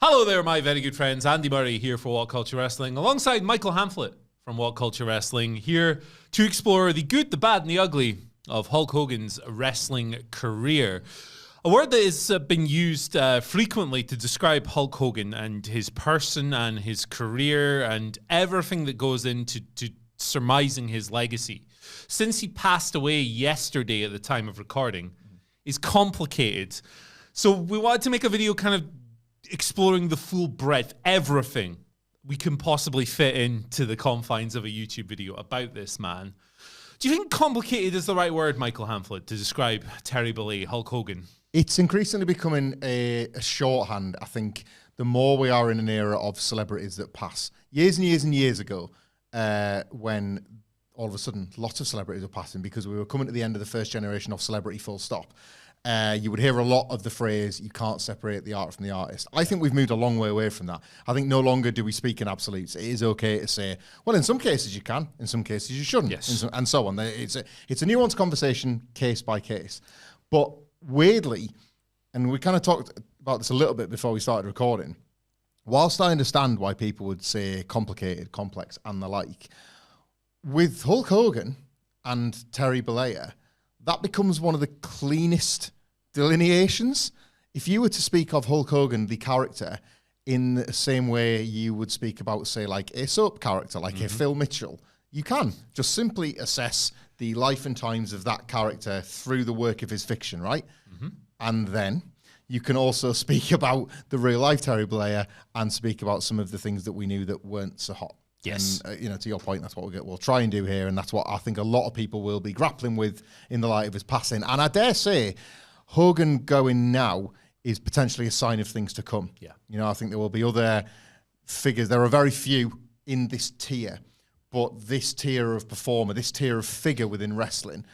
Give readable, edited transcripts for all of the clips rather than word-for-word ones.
Hello there, my very good friends. Andy Murray here for WhatCulture Wrestling, alongside Michael Hamflett from WhatCulture Wrestling, here to explore the good, the bad, and the ugly of Hulk Hogan's wrestling career. A word that has been used frequently to describe Hulk Hogan and his person and his career and everything that goes into surmising his legacy since he passed away yesterday at the time of recording is complicated. So we wanted to make a video kind of exploring the full breadth, everything we can possibly fit into the confines of a YouTube video about this man. Do you think complicated is the right word, Michael Hamflett, to describe Terry Bollea, Hulk Hogan? It's increasingly becoming a shorthand. I think the more we are in an era of celebrities that pass. Years and years and years ago, when all of a sudden lots of celebrities were passing because we were coming to the end of the first generation of celebrity full stop. You would hear a lot of the phrase, you can't separate the art from the artist. I think we've moved a long way away from that. I think no longer do we speak in absolutes. It is okay to say, well, in some cases you can, in some cases you shouldn't, yes, and so on. It's a nuanced conversation, case by case. But weirdly, and we kind of talked about this a little bit before we started recording, whilst I understand why people would say complicated, complex, and the like, with Hulk Hogan and Terry Bollea, that becomes one of the cleanest delineations. If you were to speak of Hulk Hogan, the character, in the same way you would speak about, say, like a soap character, like a Phil Mitchell, you can just simply assess the life and times of that character through the work of his fiction, right? And then you can also speak about the real life Terry Bollea and speak about some of the things that we knew that weren't so hot. Yes. And, to your point, that's what we'll try and do here. And that's what I think a lot of people will be grappling with in the light of his passing. And I dare say Hogan going now is potentially a sign of things to come. Yeah. I think there will be other figures. There are very few in this tier, but this tier of performer, this tier of figure within wrestling,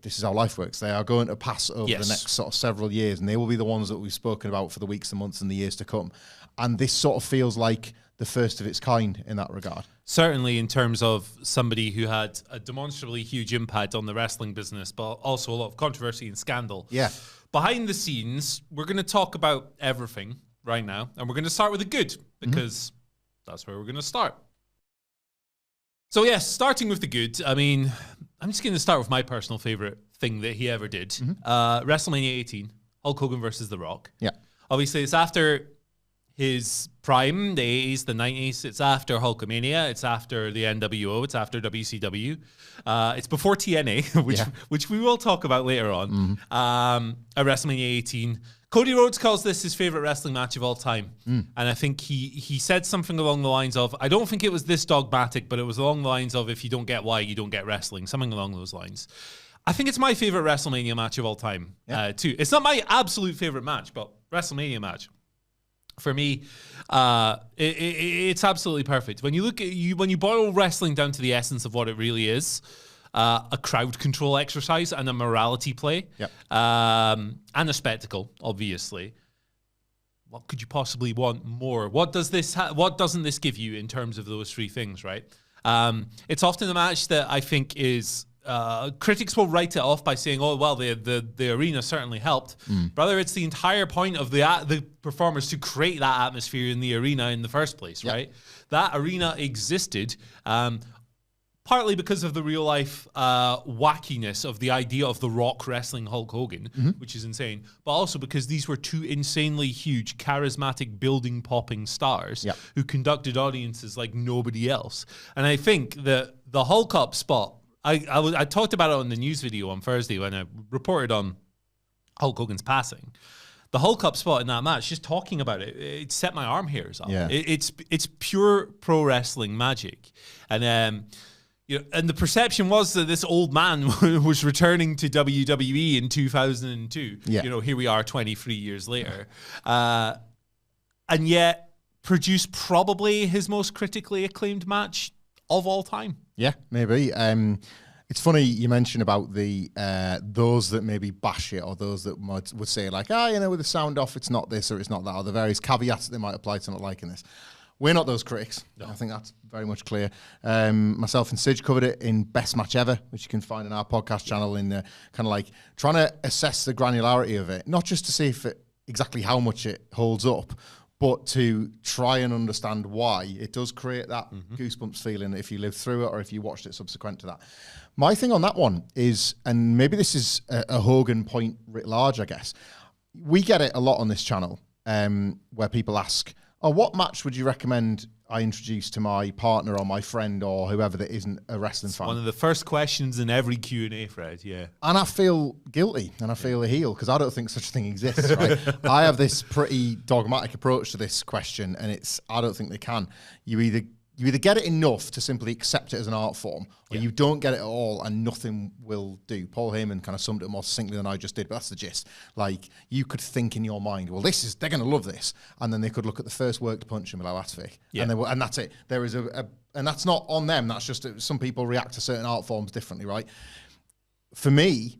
this is how life works. They are going to pass over the next sort of several years, and they will be the ones that we've spoken about for the weeks, the months, and the years to come. And this sort of feels like the first of its kind in that regard. Certainly in terms of somebody who had a demonstrably huge impact on the wrestling business, but also a lot of controversy and scandal. Yeah. Behind the scenes, we're going to talk about everything right now, and we're going to start with the good, because that's where we're going to start. So yes, starting with the good, I mean, I'm just going to start with my personal favorite thing that he ever did. WrestleMania 18, Hulk Hogan versus The Rock. Yeah. Obviously, it's after his prime, the 80s, the 90s. It's after Hulkamania. It's after the NWO. It's after WCW. It's before TNA, which we will talk about later on. At WrestleMania 18, Cody Rhodes calls this his favorite wrestling match of all time. And I think he said something along the lines of, I don't think it was this dogmatic, but it was along the lines of, if you don't get why, you don't get wrestling. Something along those lines. I think it's my favorite WrestleMania match of all time, too. It's not my absolute favorite match, but WrestleMania match. For me, it's absolutely perfect. When you look at when you boil wrestling down to the essence of what it really is, a crowd control exercise and a morality play, and a spectacle, obviously. What could you possibly want more? What doesn't this give you in terms of those three things, right? It's often a match that I think is. Critics will write it off by saying, "Oh, well, the arena certainly helped." Brother, it's the entire point of the performers to create that atmosphere in the arena in the first place, right? That arena existed partly because of the real life wackiness of the idea of The Rock wrestling Hulk Hogan, which is insane, but also because these were two insanely huge, charismatic, building-popping stars who conducted audiences like nobody else. And I think that the Hulk up spot. I talked about it on the news video on Thursday when I reported on Hulk Hogan's passing. The Hulk up spot in that match, just talking about it, it set my arm hairs up. It's pure pro wrestling magic, and and the perception was that this old man was returning to WWE in 2002. Here we are 23 years later, and yet produced probably his most critically acclaimed match of all time. Yeah, maybe. It's funny you mention about the those that maybe bash it, or those that would say like, with the sound off, it's not this or it's not that, or the various caveats that they might apply to not liking this. We're not those critics. No. I think that's very much clear. Myself and Sige covered it in Best Match Ever, which you can find on our podcast channel, in kind of like trying to assess the granularity of it, not just to see if exactly how much it holds up, but to try and understand why it does create that goosebumps feeling if you live through it or if you watched it subsequent to that. My thing on that one is, and maybe this is a Hogan point writ large, I guess, we get it a lot on this channel where people ask, oh, what match would you recommend I introduce to my partner or my friend or whoever that isn't a wrestling fan? One of the first questions in every Q&A, Fred, yeah. And I feel guilty and I feel a heel because I don't think such a thing exists, right? I have this pretty dogmatic approach to this question, and I don't think they can. You either get it enough to simply accept it as an art form, or you don't get it at all and nothing will do. Paul Heyman kind of summed it more succinctly than I just did, but that's the gist. Like, you could think in your mind, well, they're going to love this. And then they could look at the first worked punch and be like, that's fake. Yeah. And that's it. There is and that's not on them. That's just, some people react to certain art forms differently, right? For me,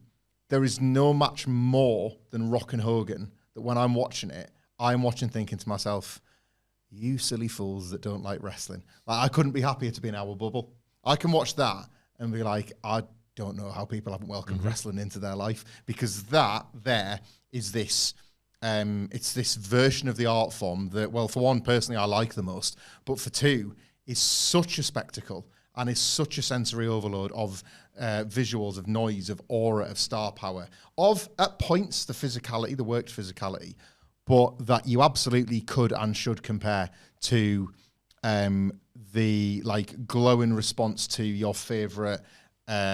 there is no match more than Rock and Hogan that when I'm watching it, I'm watching thinking to myself, you silly fools that don't like wrestling. Like, I couldn't be happier to be in our bubble. I can watch that and be like, I don't know how people haven't welcomed wrestling into their life, because that there is this, it's this version of the art form that, well, for one, personally, I like the most, but for two, is such a spectacle and is such a sensory overload of visuals, of noise, of aura, of star power, of, at points, the physicality, the worked physicality, but that you absolutely could and should compare to the like glowing response to your favorite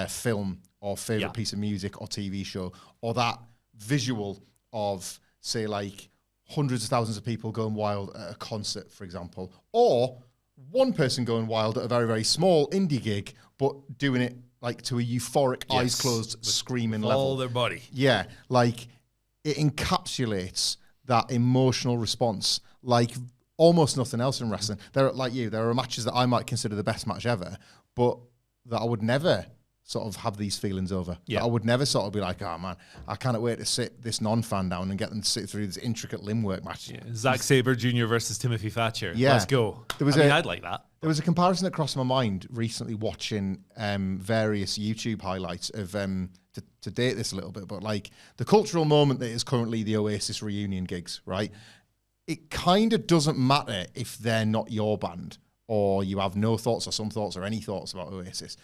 film or favorite piece of music or TV show, or that visual of, say, like hundreds of thousands of people going wild at a concert, for example, or one person going wild at a very, very small indie gig, but doing it like to a euphoric, eyes closed, screaming level. All their body. Yeah, like it encapsulates that emotional response like almost nothing else in wrestling. There are matches that I might consider the best match ever, but that I would never sort of have these feelings over. Yeah. I would never sort of be like, oh man, I can't wait to sit this non-fan down and get them to sit through this intricate limb work match. Yeah. Zack Sabre Jr. versus Timothy Thatcher. Yeah. Let's go. I'd like that. There was a comparison that crossed my mind recently watching various YouTube highlights of, to date this a little bit, but like the cultural moment that is currently the Oasis reunion gigs, right? It kind of doesn't matter if they're not your band or you have no thoughts or some thoughts or any thoughts about Oasis.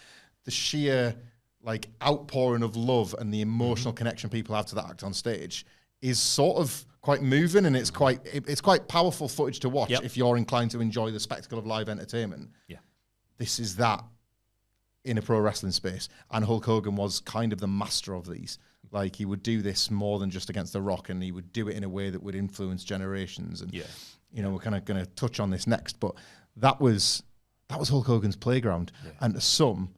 The sheer like outpouring of love and the emotional connection people have to that act on stage is sort of quite moving, and it's quite powerful footage to watch if you're inclined to enjoy the spectacle of live entertainment. Yeah, this is that in a pro wrestling space, and Hulk Hogan was kind of the master of these. Like, he would do this more than just against The Rock, and he would do it in a way that would influence generations. And you know, we're kind of going to touch on this next, but that was Hulk Hogan's playground, and to some,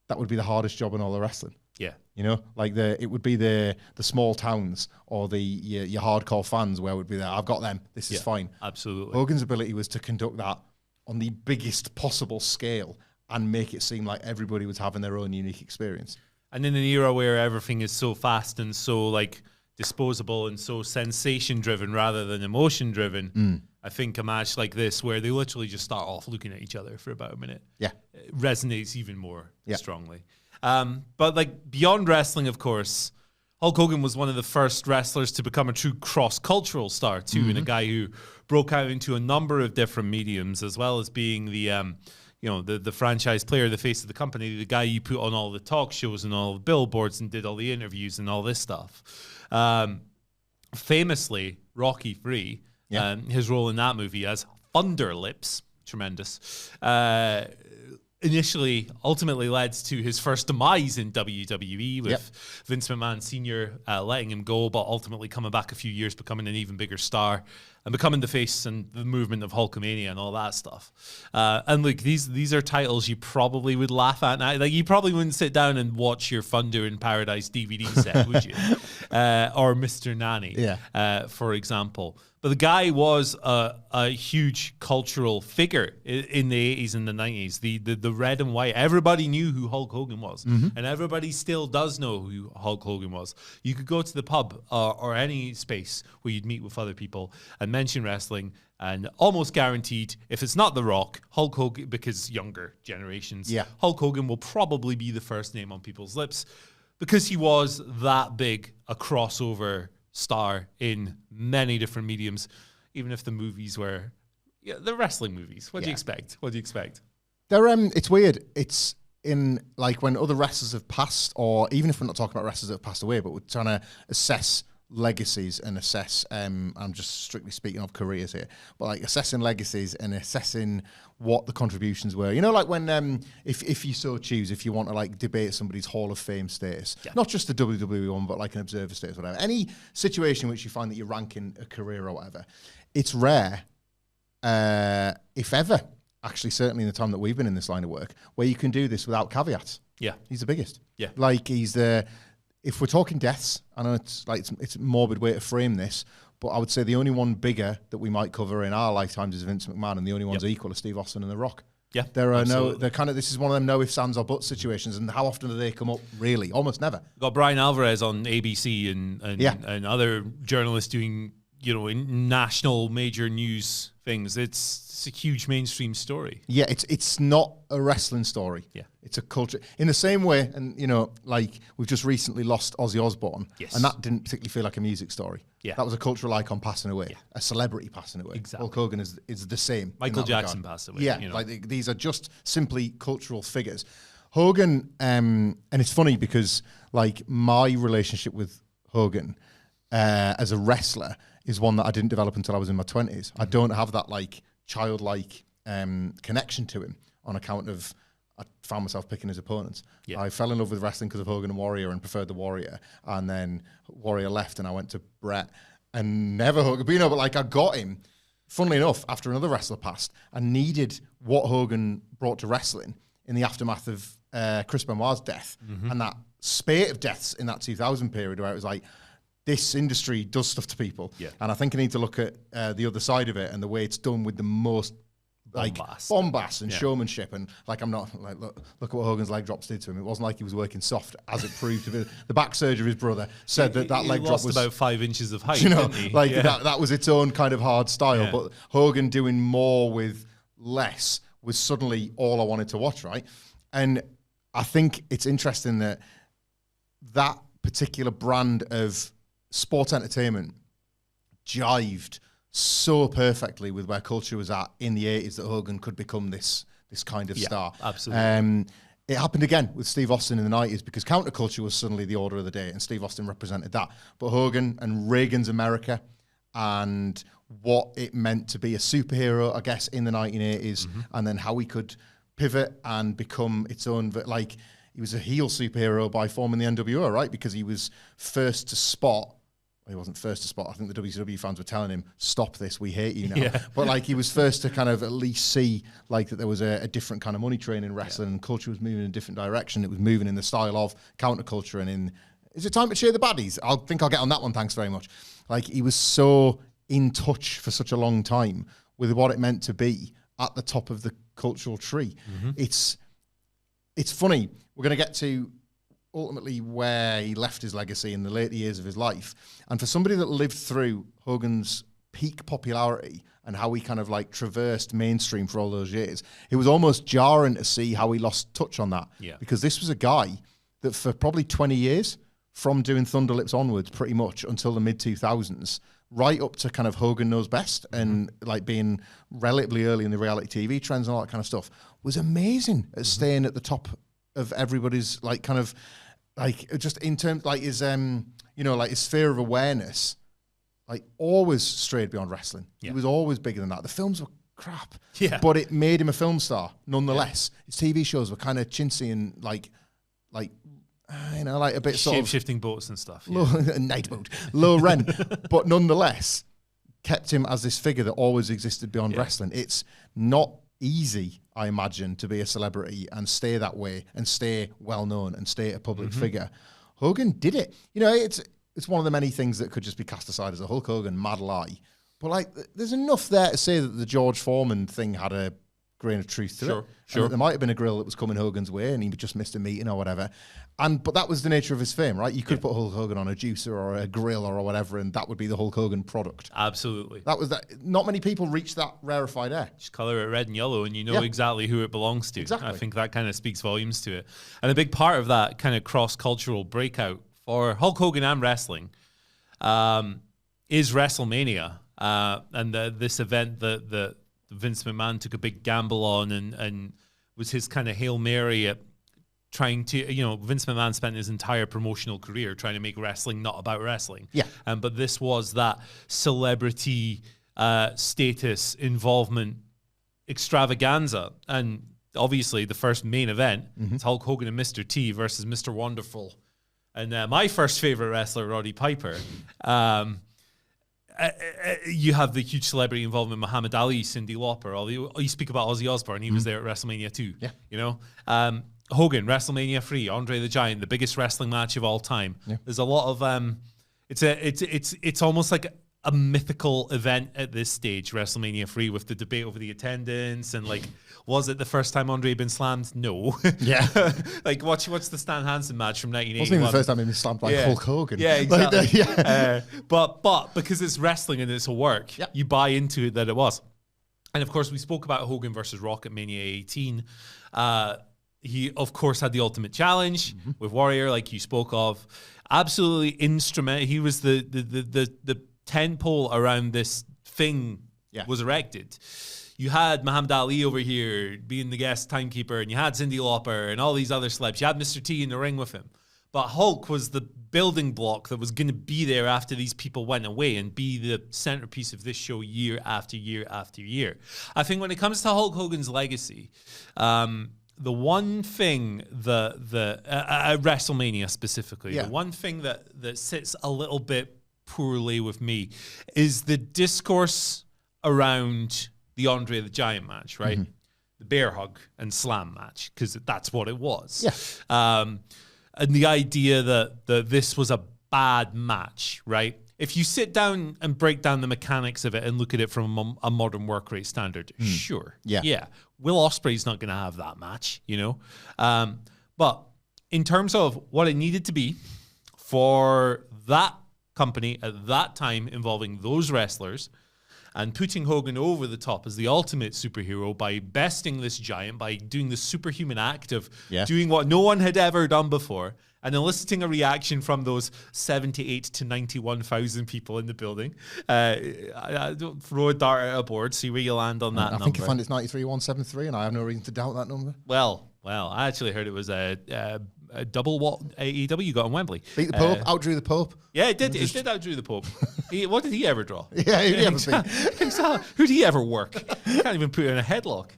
that would be the hardest job in all the wrestling. Yeah, you know, like it would be the small towns or your hardcore fans where it would be there. I've got them. This is fine. Absolutely. Hogan's ability was to conduct that on the biggest possible scale and make it seem like everybody was having their own unique experience. And in an era where everything is so fast and so like disposable and so sensation driven rather than emotion driven, I think a match like this where they literally just start off looking at each other for about a minute, it resonates even more strongly. But like beyond wrestling, of course, Hulk Hogan was one of the first wrestlers to become a true cross-cultural star too, and a guy who broke out into a number of different mediums, as well as being the franchise player, the face of the company, the guy you put on all the talk shows and all the billboards and did all the interviews and all this stuff. Famously, Rocky III, his role in that movie as Thunder Lips, tremendous, ultimately led to his first demise in WWE with Vince McMahon Sr. Letting him go, but ultimately coming back a few years, becoming an even bigger star and becoming the face and the movement of Hulkamania and all that stuff. And look, these are titles you probably would laugh at now. Like, you probably wouldn't sit down and watch your Thunder in Paradise DVD set, would you? Or Mr. Nanny, for example. But the guy was a huge cultural figure in the 80s and the 90s. The red and white. Everybody knew who Hulk Hogan was. And everybody still does know who Hulk Hogan was. You could go to the pub or any space where you'd meet with other people and mention wrestling, and almost guaranteed, if it's not The Rock, Hulk Hogan, because younger generations, Hulk Hogan will probably be the first name on people's lips because he was that big a crossover star in many different mediums. even if the movies were, the wrestling movies. What do you expect? What do you expect? They're it's weird. It's in like when other wrestlers have passed, or even if we're not talking about wrestlers that have passed away, but we're trying to assess legacies and assess. I'm just strictly speaking of careers here, but like assessing legacies and assessing what the contributions were. You know, like when if you so choose, if you want to like debate somebody's Hall of Fame status, not just the WWE one, but like an observer status, whatever. Any situation in which you find that you're ranking a career or whatever, it's rare, if ever. Actually, certainly in the time that we've been in this line of work, where you can do this without caveats. Yeah. He's the biggest. Yeah. Like he's the, if we're talking deaths, I know it's like, it's a morbid way to frame this, but I would say the only one bigger that we might cover in our lifetimes is Vince McMahon, and the only ones equal are Steve Austin and The Rock. Yeah. There are they're kind of, this is one of them no ifs, ands or buts situations, and how often do they come up? Really? Almost never. Got Brian Alvarez on ABC and other journalists doing, in national major news things. It's a huge mainstream story. Yeah, it's not a wrestling story. Yeah. It's a culture. In the same way, and like we've just recently lost Ozzy Osbourne, and that didn't particularly feel like a music story. Yeah. That was a cultural icon passing away, a celebrity passing away. Exactly. Hulk Hogan is the same. Michael Jackson passed away. Yeah, like these are just simply cultural figures. Hogan, and it's funny because like my relationship with Hogan as a wrestler is one that I didn't develop until I was in my 20s. I don't have that like childlike connection to him on account of I found myself picking his opponents. Yeah. I fell in love with wrestling because of Hogan and Warrior and preferred the Warrior. And then Warrior left and I went to Brett and never Hogan. But but like I got him, funnily enough, after another wrestler passed, and needed what Hogan brought to wrestling in the aftermath of Chris Benoit's death and that spate of deaths in that 2000 period where it was like, this industry does stuff to people. Yeah. And I think I need to look at the other side of it and the way it's done with the most bombast and showmanship. And like, I'm not like, look at what Hogan's leg drops did to him. It wasn't like he was working soft, as it proved to be. The back surgeon of his brother said that leg drop was about 5 inches of height. That was its own kind of hard style. Yeah. But Hogan doing more with less was suddenly all I wanted to watch, right? And I think it's interesting that particular brand of sports entertainment jived so perfectly with where culture was at in the 80s that Hogan could become this kind of star. Absolutely. It happened again with Steve Austin in the 90s because counterculture was suddenly the order of the day and Steve Austin represented that. But Hogan and Reagan's America and what it meant to be a superhero, I guess, in the 1980s, and then how he could pivot and become its own, like, he was a heel superhero by forming the NWO, right? Because he was first to spot. Well, he wasn't first to spot. I think the WCW fans were telling him, "Stop this, we hate you now." Yeah. But like, he was first to kind of at least see like that there was a different kind of money train in wrestling, and culture was moving in a different direction. It was moving in the style of counterculture and in. Is it time to cheer the baddies? I'll get on that one. Thanks very much. Like, he was so in touch for such a long time with what it meant to be at the top of the cultural tree. It's funny. We're going to get to ultimately where he left his legacy in the later years of his life. And for somebody that lived through Hogan's peak popularity and how he kind of like traversed mainstream for all those years, it was almost jarring to see how he lost touch on that. Yeah. Because this was a guy that for probably 20 years, from doing Thunder Lips onwards pretty much until the mid-2000s, right up to kind of Hogan Knows Best and like being relatively early in the reality TV trends and all that kind of stuff, was amazing at staying at the top of everybody's like kind of like just in terms like his like his sphere of awareness, like always strayed beyond wrestling. He was always bigger than that. The films were crap, but it made him a film star nonetheless. His TV shows were kind of chintzy and like like a bit sort of shape-shifting boats and stuff. Low, night boat, low rent, but nonetheless kept him as this figure that always existed beyond wrestling. It's not easy, I imagine, to be a celebrity and stay that way and stay well known and stay a public figure. Hogan did it. It's one of the many things that could just be cast aside as a Hulk Hogan mad lie. But like, there's enough there to say that the George Foreman thing had a grain of truth to it. Sure. There might have been a grill that was coming Hogan's way and he just missed a meeting or whatever. But that was the nature of his fame, right? You could put Hulk Hogan on a juicer or a grill or whatever, and that would be the Hulk Hogan product. Absolutely. That was that. Not many people reach that rarefied air. Just color it red and yellow and you know exactly who it belongs to. Exactly. I think that kind of speaks volumes to it. And a big part of that kind of cross-cultural breakout for Hulk Hogan and wrestling is WrestleMania. this event that Vince McMahon took a big gamble on and was his kind of Hail Mary at trying to, Vince McMahon spent his entire promotional career trying to make wrestling not about wrestling. Yeah. But this was that celebrity status involvement extravaganza. And obviously the first main event is Hulk Hogan and Mr. T versus Mr. Wonderful. And my first favorite wrestler, Roddy Piper. You have the huge celebrity involvement, Muhammad Ali, Cyndi Lauper. You speak about Ozzy Osbourne, he was there at WrestleMania 2. Yeah. Hogan, WrestleMania 3, Andre the Giant, the biggest wrestling match of all time. Yeah. There's a lot of it's almost like a mythical event at this stage, WrestleMania 3, with the debate over the attendance and was it the first time Andre had been slammed? No. Yeah. Watch the Stan Hansen match from 1981. Wasn't even the first time he was slammed by Hulk Hogan. Yeah, exactly. But because it's wrestling and it's a work, you buy into it that it was. And of course, we spoke about Hogan versus Rock at Mania 18. He, of course, had the Ultimate Challenge with Warrior, like you spoke of. Absolutely instrumental. He was the tent pole around this thing was erected. You had Muhammad Ali over here being the guest timekeeper, and you had Cyndi Lauper and all these other celebs. You had Mr. T in the ring with him. But Hulk was the building block that was going to be there after these people went away and be the centerpiece of this show year after year after year. I think when it comes to Hulk Hogan's legacy, the one thing at WrestleMania specifically, the one thing that sits a little bit poorly with me is the discourse around the Andre the Giant match, right? The bear hug and slam match, because that's what it was. Yeah. And the idea that this was a bad match, right? If you sit down and break down the mechanics of it and look at it from a modern work rate standard, sure. Yeah. Will Ospreay's not going to have that match, But in terms of what it needed to be for that company at that time involving those wrestlers and putting Hogan over the top as the ultimate superhero by besting this giant, by doing the superhuman act of doing what no one had ever done before, and eliciting a reaction from those 78 to 91,000 people in the building. Throw a dart at a board, see where you land on that number. I think you find it's 93,173, and I have no reason to doubt that number. Well, I actually heard it was a double what AEW got on Wembley. Beat the Pope, outdrew the Pope. Yeah, it did. It did outdrew the Pope. What did he ever draw? Yeah, who did he ever beat? Who did he ever work? He can't even put in a headlock.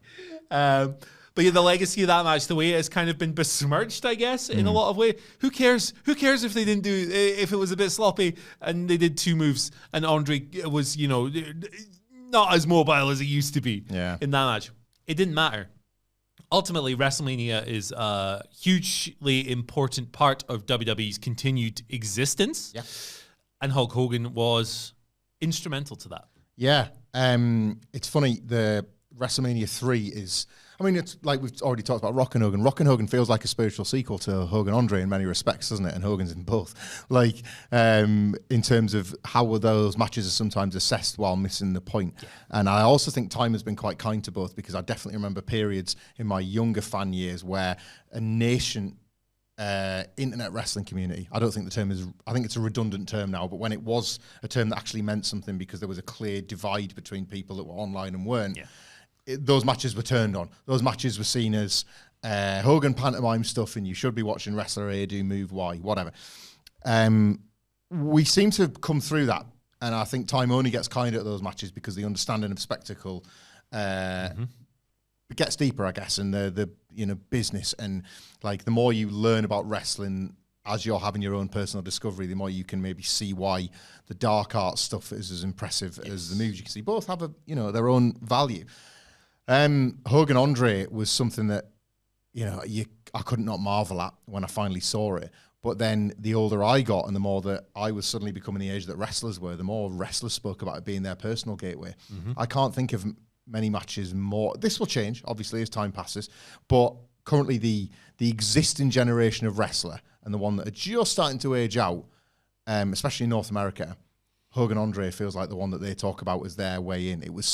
But yeah, the legacy of that match, the way it has kind of been besmirched, I guess, in a lot of ways. Who cares? Who cares if they didn't if it was a bit sloppy and they did two moves and Andre was, not as mobile as he used to be in that match? It didn't matter. Ultimately, WrestleMania is a hugely important part of WWE's continued existence. Yeah. And Hulk Hogan was instrumental to that. Yeah. It's funny, the WrestleMania 3 is... it's like we've already talked about Rock and Hogan. Rock and Hogan feels like a spiritual sequel to Hogan Andre in many respects, doesn't it? And Hogan's in both. In terms of how those matches are sometimes assessed while missing the point. Yeah. And I also think time has been quite kind to both, because I definitely remember periods in my younger fan years where a nascent internet wrestling community, I don't think the term is, I think it's a redundant term now, but when it was a term that actually meant something because there was a clear divide between people that were online and weren't. Yeah. Those matches were turned on. Those matches were seen as Hogan pantomime stuff, and you should be watching wrestler A do move Y, whatever. We seem to have come through that, and I think time only gets kinder at those matches because the understanding of spectacle gets deeper, I guess, and the business, and the more you learn about wrestling as you're having your own personal discovery, the more you can maybe see why the dark art stuff is as impressive as the moves you can see. Both have their own value. Hogan Andre was something that, I could not marvel at when I finally saw it. But then the older I got and the more that I was suddenly becoming the age that wrestlers were, the more wrestlers spoke about it being their personal gateway. I can't think of many matches more. This will change, obviously, as time passes. But currently the existing generation of wrestler and the one that are just starting to age out, especially in North America, Hogan Andre feels like the one that they talk about as their way in. It was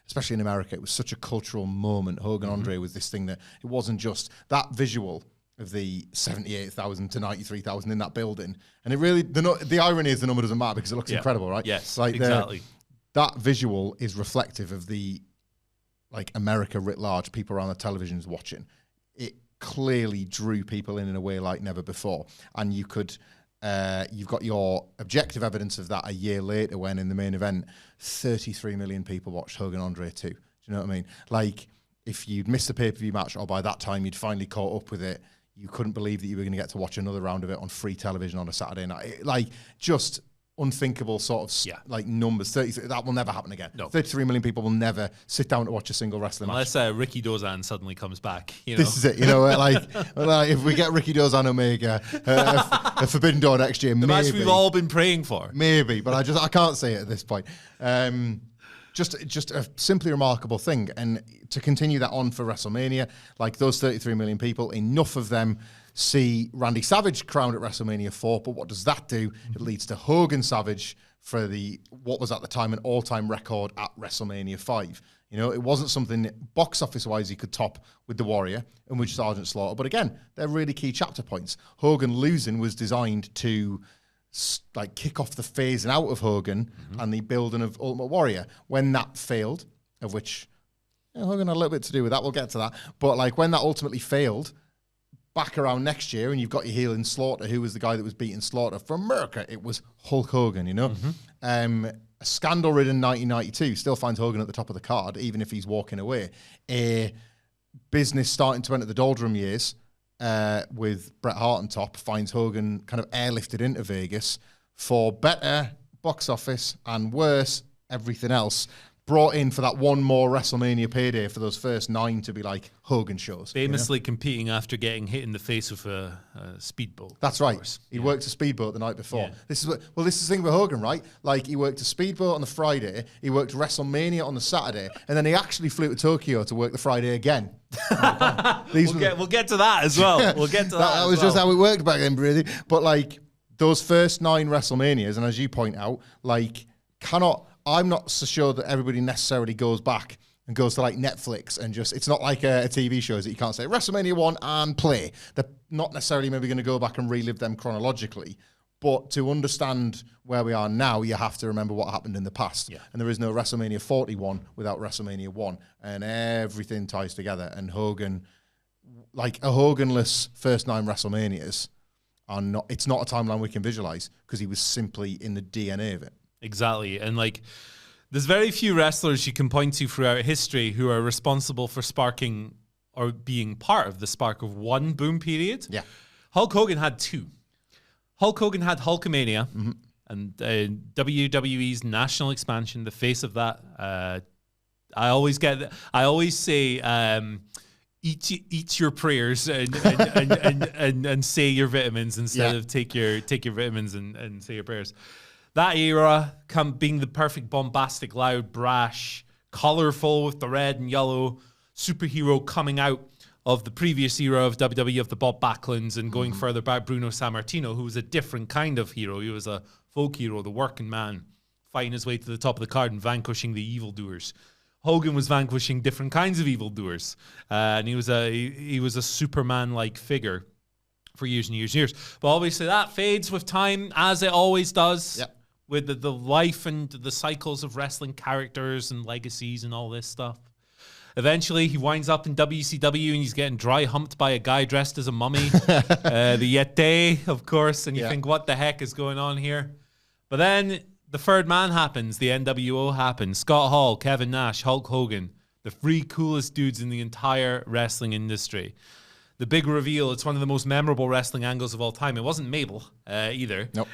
especially in America, it was such a cultural moment. Hogan Andre was this thing that it wasn't just that visual of the 78,000 to 93,000 in that building. And it really, the irony is the number doesn't matter because it looks incredible, right? Yes, exactly. that visual is reflective of the like America writ large, people around the televisions watching. It clearly drew people in a way like never before. And you could, you've got your objective evidence of that a year later when in the main event, 33 million people watched Hogan Andre 2. Do you know what I mean? Like, if you'd missed the pay-per-view match or by that time you'd finally caught up with it, you couldn't believe that you were going to get to watch another round of it on free television on a Saturday night. Like, just unthinkable sort of like numbers. 33, that will never happen again. No. 33 million people will never sit down to watch a single wrestling match. Unless Ricky Dozan suddenly comes back. You know? This is it. You know, like if we get Ricky Dozan Omega, a Forbidden Door next year, the maybe. match we've all been praying for. Maybe, but I can't say it at this point. Just a simply remarkable thing. And to continue that on for WrestleMania, like those 33 million people, enough of them see Randy Savage crowned at WrestleMania 4, but what does that do? It leads to Hogan Savage for what was at the time an all-time record at WrestleMania 5. You know, it wasn't something box office-wise he could top with The Warrior and with Sergeant Slaughter, but again, they're really key chapter points. Hogan losing was designed to like kick off the phasing out of Hogan and the building of Ultimate Warrior. When that failed, of which Hogan had a little bit to do with that, we'll get to that, but like when that ultimately failed, back around next year, and you've got your heel in Slaughter, who was the guy that was beating Slaughter from America. It was Hulk Hogan, you know? A scandal-ridden 1992 still finds Hogan at the top of the card, even if he's walking away. A business starting to enter the doldrum years with Bret Hart on top finds Hogan kind of airlifted into Vegas for better box office and worse everything else. Brought in for that one more WrestleMania payday for those first 9 to be like Hogan shows. Famously competing after getting hit in the face with a speedboat. That's right. He worked a speedboat the night before. Yeah. This is the thing with Hogan, right? Like he worked a speedboat on the Friday, he worked WrestleMania on the Saturday, and then he actually flew to Tokyo to work the Friday again. We'll get to that as well. We'll get to that. That was just how it worked back then, really. But like those first 9 WrestleManias, and as you point out, like I'm not so sure that everybody necessarily goes back and goes to like Netflix and just, it's not like a TV shows that you can't say WrestleMania 1 and play. They're not necessarily maybe going to go back and relive them chronologically, but to understand where we are now, you have to remember what happened in the past. Yeah. And there is no WrestleMania 41 without WrestleMania 1, and everything ties together. And Hogan, like a Hoganless first 9 WrestleManias it's not a timeline we can visualize because he was simply in the DNA of it. Exactly. And like, there's very few wrestlers you can point to throughout history who are responsible for sparking or being part of the spark of one boom period. Yeah. Hulk Hogan had 2. Hulk Hogan had Hulkamania and WWE's national expansion, the face of that. I always say, eat your prayers and say your vitamins instead of take your vitamins and say your prayers. That era, being the perfect bombastic, loud, brash, colorful with the red and yellow superhero coming out of the previous era of WWE, of the Bob Backlunds, and going further back, Bruno Sammartino, who was a different kind of hero. He was a folk hero, the working man, fighting his way to the top of the card and vanquishing the evildoers. Hogan was vanquishing different kinds of evildoers, and he was a Superman-like figure for years and years and years. But obviously that fades with time, as it always does. Yep. With the life and the cycles of wrestling characters and legacies and all this stuff. Eventually, he winds up in WCW and he's getting dry humped by a guy dressed as a mummy. The Yeti, of course. And you think, what the heck is going on here? But then the third man happens. The NWO happens. Scott Hall, Kevin Nash, Hulk Hogan. The 3 coolest dudes in the entire wrestling industry. The big reveal, it's one of the most memorable wrestling angles of all time. It wasn't Mabel either. Nope.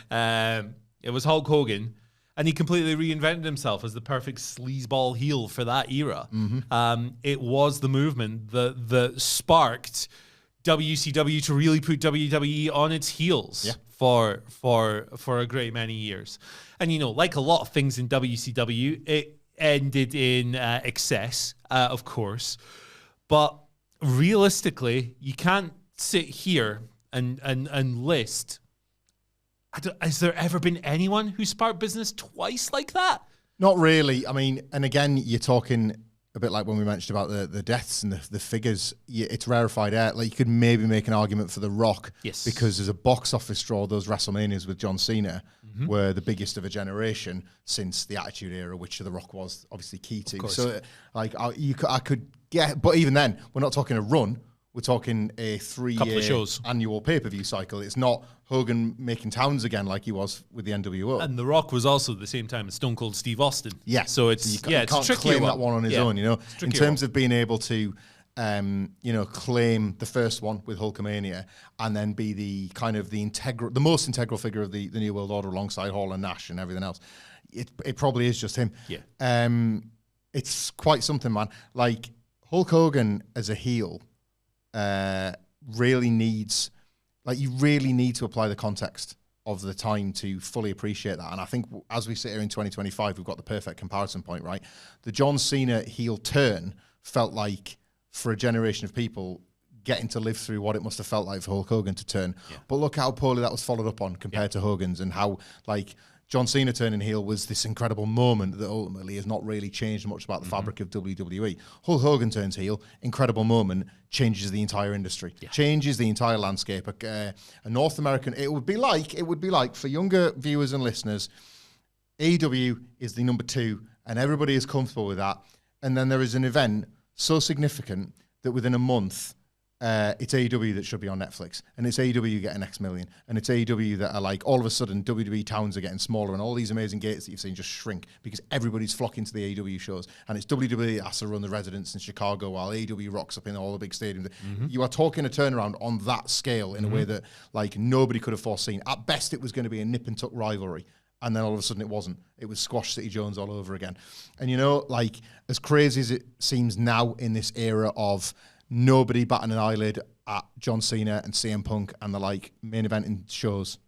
It was Hulk Hogan, and he completely reinvented himself as the perfect sleazeball heel for that era. It was the movement that sparked WCW to really put WWE on its heels for a great many years. And, you know, like a lot of things in WCW, it ended in excess, of course. But realistically, you can't sit here and list. Has there ever been anyone who sparked business twice like that? Not really. I mean, and again, you're talking a bit like when we mentioned about the deaths and the figures. It's rarefied air. Like you could maybe make an argument for The Rock, because there's a box office draw, those WrestleManias with John Cena, were the biggest of a generation since the Attitude Era, which The Rock was obviously key to. So, like, I could get, but even then, we're not talking a run. We're talking a 3-year annual pay-per-view cycle. It's not Hogan making towns again like he was with the NWO. And The Rock was also at the same time as Stone Cold Steve Austin. Yeah. So it's you can't claim that one on his own, you know. In terms of being able to, you know, claim the first one with Hulkamania and then be the kind of the most integral figure of the New World Order alongside Hall and Nash and everything else. It probably is just him. Yeah. It's quite something, man. Like, Hulk Hogan as a heel really needs, like, you really need to apply the context of the time to fully appreciate that. And I think as we sit here in 2025, we've got the perfect comparison point, right? The John Cena heel turn felt like, for a generation of people, getting to live through what it must have felt like for Hulk Hogan to turn. Yeah. But look how poorly that was followed up on compared to Hogan's, and how, like, John Cena turning heel was this incredible moment that ultimately has not really changed much about the fabric of WWE. Hulk Hogan turns heel, incredible moment, changes the entire industry, changes the entire landscape. A North American, it would be like for younger viewers and listeners, AEW is the number 2 and everybody is comfortable with that. And then there is an event so significant that within a month, it's AEW that should be on Netflix, and it's AEW getting X million, and it's AEW that are like, all of a sudden WWE towns are getting smaller, and all these amazing gates that you've seen just shrink because everybody's flocking to the AEW shows, and it's WWE that has to run the residence in Chicago while AEW rocks up in all the big stadiums. You are talking a turnaround on that scale in a way that, like, nobody could have foreseen. At best, it was going to be a nip and tuck rivalry, and then all of a sudden it wasn't. It was Squash City Jones all over again. And, you know, like, as crazy as it seems now in this era of nobody batting an eyelid at John Cena and CM Punk and the, like, main eventing shows,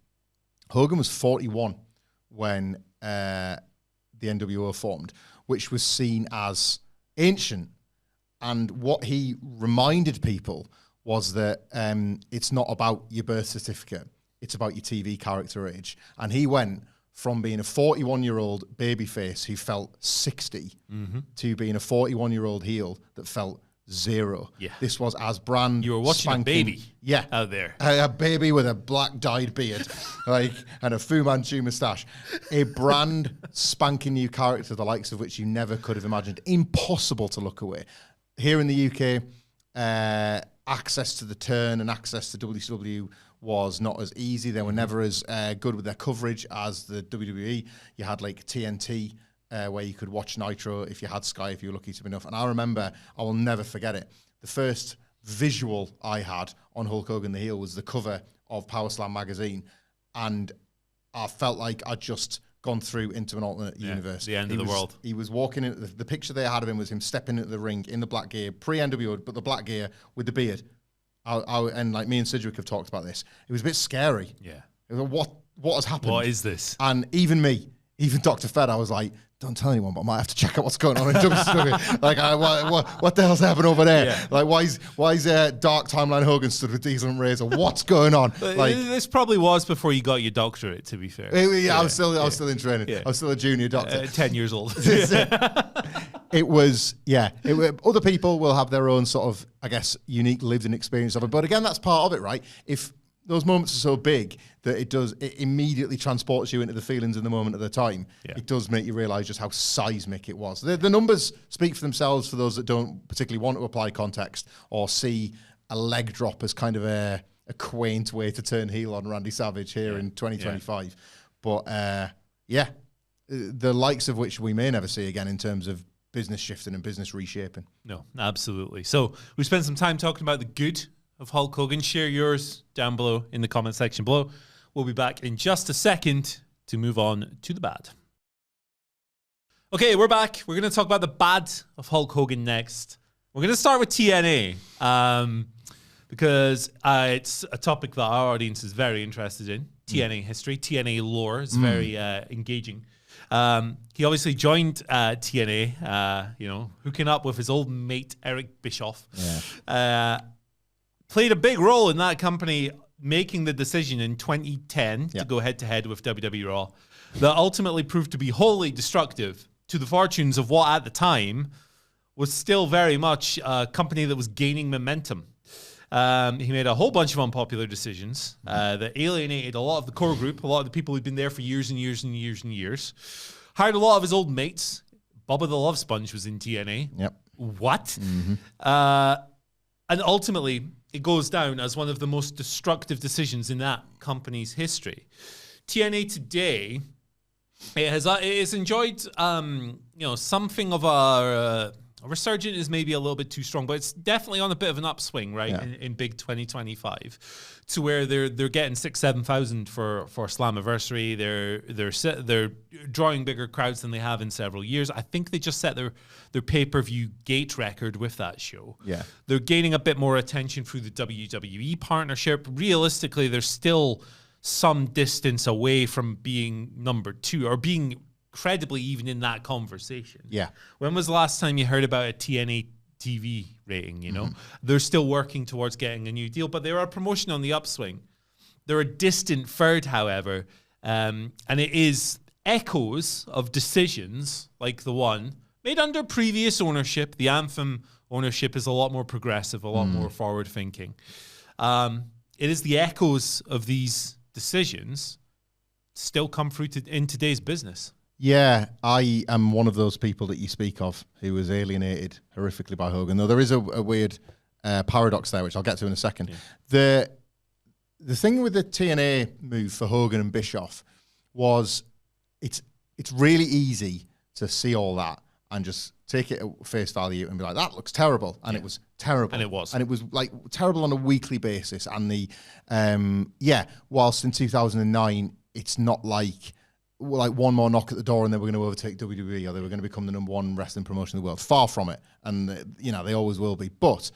Hogan was 41 when the NWO formed, which was seen as ancient. And what he reminded people was that it's not about your birth certificate, it's about your TV character age. And he went from being a 41-year-old babyface who felt 60 to being a 41-year-old heel that felt 0. Yeah. This was as brand You were watching spanking, a baby out there. A baby with a black dyed beard like, and a Fu Manchu moustache. A brand spanking new character, the likes of which you never could have imagined. Impossible to look away. Here in the UK, access to the turn and access to WCW was not as easy. They were never as good with their coverage as the WWE. You had, like, TNT, where you could watch Nitro if you had Sky, if you were lucky to be enough. And I remember, I will never forget it, the first visual I had on Hulk Hogan the heel was the cover of Power Slam magazine, and I felt like I'd just gone through into an alternate universe. The end of the world. He was walking in, the picture they had of him was him stepping into the ring in the black gear, pre-NWO, but the black gear with the beard. And, like, me and Sidgwick have talked about this. It was a bit scary. Yeah. It was like, what has happened? What is this? And even Dr. Fed, I was like, don't tell anyone, but I might have to check out what's going on in WCW. Like, what the hell's happening over there? Yeah. Like, why is Dark Timeline Hogan stood with Diesel and Razor? What's going on? Like, this probably was before you got your doctorate, to be fair. I was still in training. I was still a junior doctor. 10 years old. It was, other people will have their own sort of, I guess, unique lived-in experience of it. But again, that's part of it, right? If those moments are so big that it immediately transports you into the feelings in the moment at the time, it does make you realise just how seismic it was. The numbers speak for themselves for those that don't particularly want to apply context or see a leg drop as kind of a quaint way to turn heel on Randy Savage here in 2025. But, the likes of which we may never see again in terms of business shifting and business reshaping. No, absolutely. So we spent some time talking about the good of Hulk Hogan. Share yours down below in the comment section below. We'll be back in just a second to move on to the bad. Okay, we're back. We're going to talk about the bad of Hulk Hogan next. We're going to start with TNA because it's a topic that our audience is very interested in. TNA history, TNA lore is very engaging. He obviously joined TNA, hooking up with his old mate Eric Bischoff. Played a big role in that company making the decision in 2010 to go head-to-head with WWE Raw that ultimately proved to be wholly destructive to the fortunes of what at the time was still very much a company that was gaining momentum. He made a whole bunch of unpopular decisions that alienated a lot of the core group, a lot of the people who'd been there for years and years and years and years. Hired a lot of his old mates. Bubba the Love Sponge was in TNA. Yep. What? Mm-hmm. And ultimately, it goes down as one of the most destructive decisions in that company's history. TNA today, it has enjoyed, something of a resurgent is maybe a little bit too strong, but it's definitely on a bit of an upswing, right? Yeah. In big 2025, to where they're getting 6,000-7,000 for Slammiversary. They're drawing bigger crowds than they have in several years. I think they just set their pay-per-view gate record with that show. Yeah, they're gaining a bit more attention through the WWE partnership. Realistically, they're still some distance away from being number 2 or being credibly even in that conversation. Yeah. When was the last time you heard about a TNA TV rating, you know? They're still working towards getting a new deal, but they are a promotion on the upswing. They're a distant third, however, and it is echoes of decisions like the one made under previous ownership. The Anthem ownership is a lot more progressive, a lot more forward-thinking. It is the echoes of these decisions still come through in today's business. Yeah, I am one of those people that you speak of who was alienated horrifically by Hogan. Though there is a weird paradox there, which I'll get to in a second. Yeah. The thing with the TNA move for Hogan and Bischoff was it's really easy to see all that and just take it at face value and be like, that looks terrible. And it was terrible. And it was. And it was like terrible on a weekly basis. And whilst in 2009, it's not like one more knock at the door and then we're going to overtake WWE or they were going to become the number 1 wrestling promotion in the world. Far from it. And, they always will be. But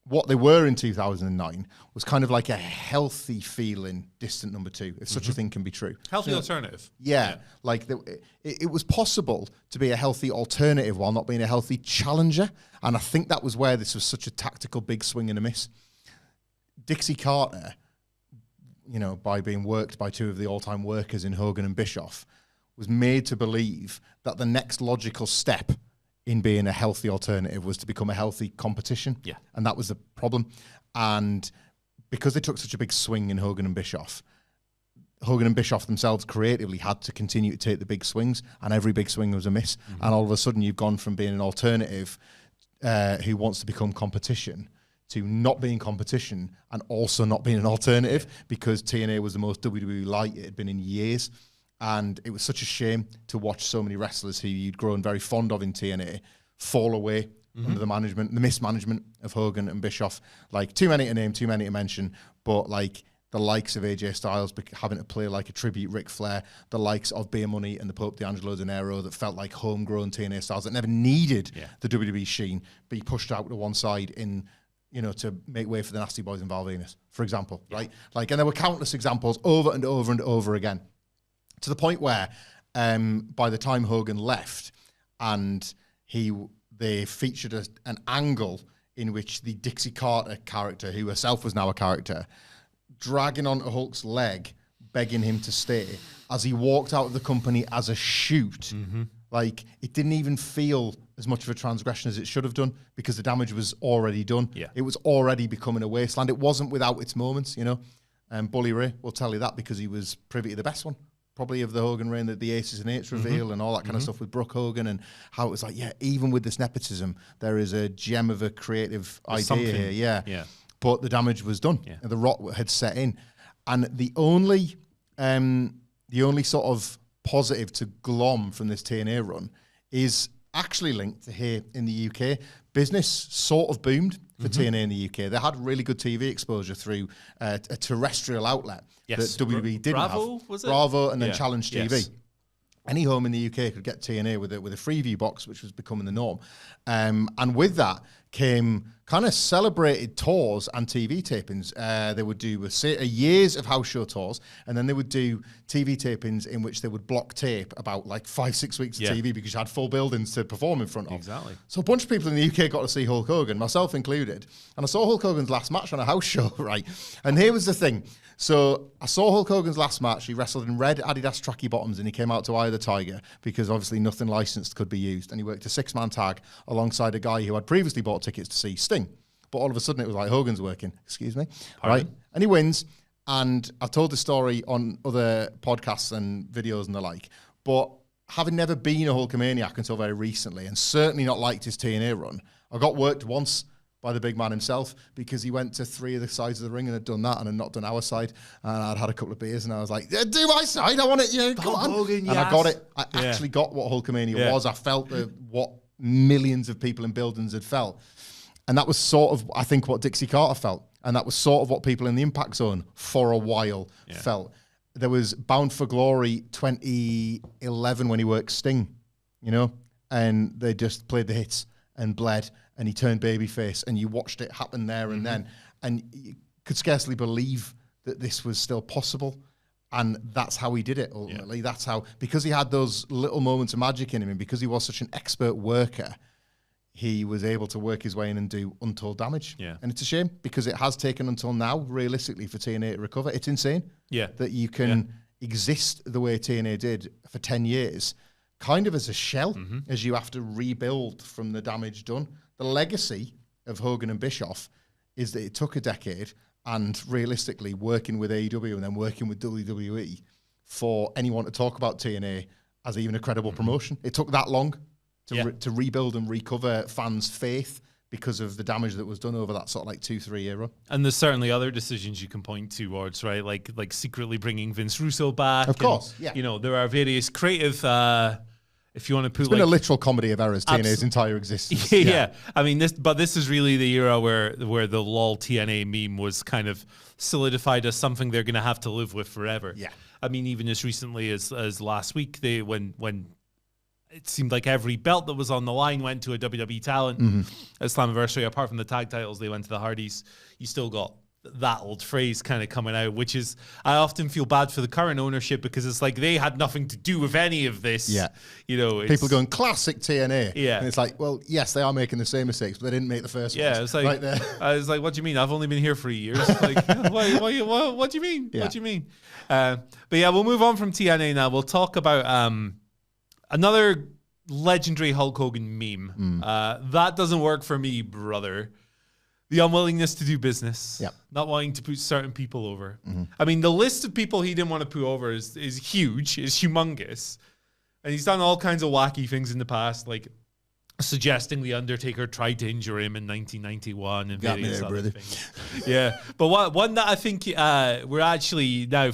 what they were in 2009 was kind of like a healthy feeling distant number 2, if such a thing can be true. Healthy alternative. Yeah. Like it was possible to be a healthy alternative while not being a healthy challenger. And I think that was where this was such a tactical big swing and a miss. Dixie Carter, by being worked by 2 of the all-time workers in Hogan and Bischoff, was made to believe that the next logical step in being a healthy alternative was to become a healthy competition. Yeah. And that was the problem. And because they took such a big swing in Hogan and Bischoff themselves creatively had to continue to take the big swings, and every big swing was a miss. And all of a sudden you've gone from being an alternative who wants to become competition to not being competition and also not being an alternative, because TNA was the most WWE light it had been in years. And it was such a shame to watch so many wrestlers who you'd grown very fond of in TNA fall away under the mismanagement of Hogan and Bischoff. Like, too many to name, too many to mention, but like the likes of AJ Styles having to play like a tribute Ric Flair, the likes of Beer Money and the Pope D'Angelo De Niro that felt like homegrown TNA stars that never needed the WWE sheen be pushed out to one side to make way for the Nasty Boys and Val Venis, for example, right? Like, and there were countless examples over and over and over again, to the point where by the time Hogan left and they featured an angle in which the Dixie Carter character, who herself was now a character, dragging onto Hulk's leg, begging him to stay, as he walked out of the company as a shoot. Like, it didn't even feel as much of a transgression as it should have done, because the damage was already done. Yeah. It was already becoming a wasteland. It wasn't without its moments, Bully Ray will tell you that, because he was privy to the best one, probably, of the Hogan reign, the Aces and Eights reveal and all that kind of stuff with Brooke Hogan, and how it was like, even with this nepotism, there is a gem of a creative idea here. Yeah. But the damage was done. Yeah. And the rot had set in. And the only sort of positive to glom from this TNA run is actually linked to here in the UK. Business sort of boomed for TNA in the UK. They had really good TV exposure through a terrestrial outlet that WWE didn't Bravo, have. Was it? Bravo, and then Challenge TV. Yes. Any home in the UK could get TNA with a Freeview box, which was becoming the norm. And with that came kind of celebrated tours and TV tapings. They would do a years of house show tours, and then they would do TV tapings in which they would block tape about like 5-6 weeks of TV, because you had full buildings to perform in front of. Exactly. So a bunch of people in the UK got to see Hulk Hogan, myself included. And I saw Hulk Hogan's last match on a house show, right? And here was the thing. So I saw Hulk Hogan's last match. He wrestled in red Adidas tracky bottoms, and he came out to Eye of the Tiger because obviously nothing licensed could be used. And he worked a 6-man tag alongside a guy who had previously bought tickets to see Sting. but all of a sudden it was like Hogan's working. Excuse me. Pardon? Right? And he wins. And I've told the story on other podcasts and videos and the like, but having never been a Hulkamaniac until very recently, and certainly not liked his TNA run, I got worked once by the big man himself because he went to 3 of the sides of the ring and had done that and had not done our side. And I'd had a couple of beers and I was like, yeah, do my side. I want it. Yeah, come on. Hogan, and I got it. I actually got what Hulkamania was. I felt what millions of people in buildings had felt. And that was sort of, I think, what Dixie Carter felt. And that was sort of what people in the Impact Zone for a while felt. There was Bound for Glory 2011 when he worked Sting, you know, and they just played the hits and bled, and he turned babyface, and you watched it happen there and then, and you could scarcely believe that this was still possible. And that's how he did it, ultimately. That's how, because he had those little moments of magic in him, and because he was such an expert worker, he was able to work his way in and do untold damage. Yeah. And it's a shame because it has taken until now, realistically, for TNA to recover. It's insane that you can exist the way TNA did for 10 years, kind of as a shell, as you have to rebuild from the damage done. The legacy of Hogan and Bischoff is that it took a decade, and realistically, working with AEW and then working with WWE for anyone to talk about TNA as even a credible promotion. It took that long to rebuild and recover fans' faith because of the damage that was done over that sort of like 2-3 year run. And there's certainly other decisions you can point towards, right? Like secretly bringing Vince Russo back. Of course, You know, there are various creative, if you want to put, it's been a literal comedy of errors, TNA's entire existence. I mean, this is really the era where the LOL TNA meme was kind of solidified as something they're going to have to live with forever. Yeah. I mean, even as recently as last week, when it seemed like every belt that was on the line went to a WWE talent at Slammiversary. Apart from the tag titles, they went to the Hardys. You still got that old phrase kind of coming out, which is, I often feel bad for the current ownership because it's like they had nothing to do with any of this. Yeah. You know, people going classic TNA. Yeah. And it's like, well, yes, they are making the same mistakes, but they didn't make the first ones. Yeah, it's like, right there. I was like, what do you mean? I've only been here for years. Like, what do you mean? Yeah. What do you mean? But yeah, we'll move on from TNA now. We'll talk about another legendary Hulk Hogan meme. That doesn't work for me, brother. The unwillingness to do business. Not wanting to put certain people over. I mean, the list of people he didn't want to put over is huge, is humongous. And he's done all kinds of wacky things in the past, like suggesting The Undertaker tried to injure him in 1991 and various other things. Yeah. But one that I think we're actually now,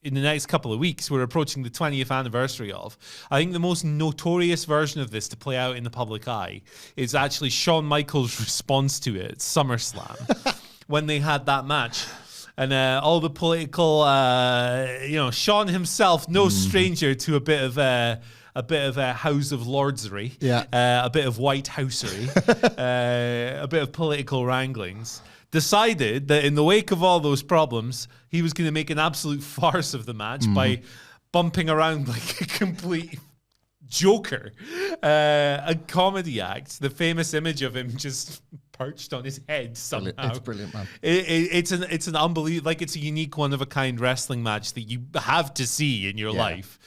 in the next couple of weeks, we're approaching the 20th anniversary of. I think the most notorious version of this to play out in the public eye is actually Shawn Michaels' response to it at SummerSlam when they had that match. And all the political, Shawn himself, no stranger to a bit of House of Lordsery, a bit of White Housery, a bit of political wranglings, decided that in the wake of all those problems, he was going to make an absolute farce of the match by bumping around like a complete joker, a comedy act. The famous image of him just perched on his head somehow. It's brilliant, man. It's an unbelievable, like it's a unique one of a kind wrestling match that you have to see in your life.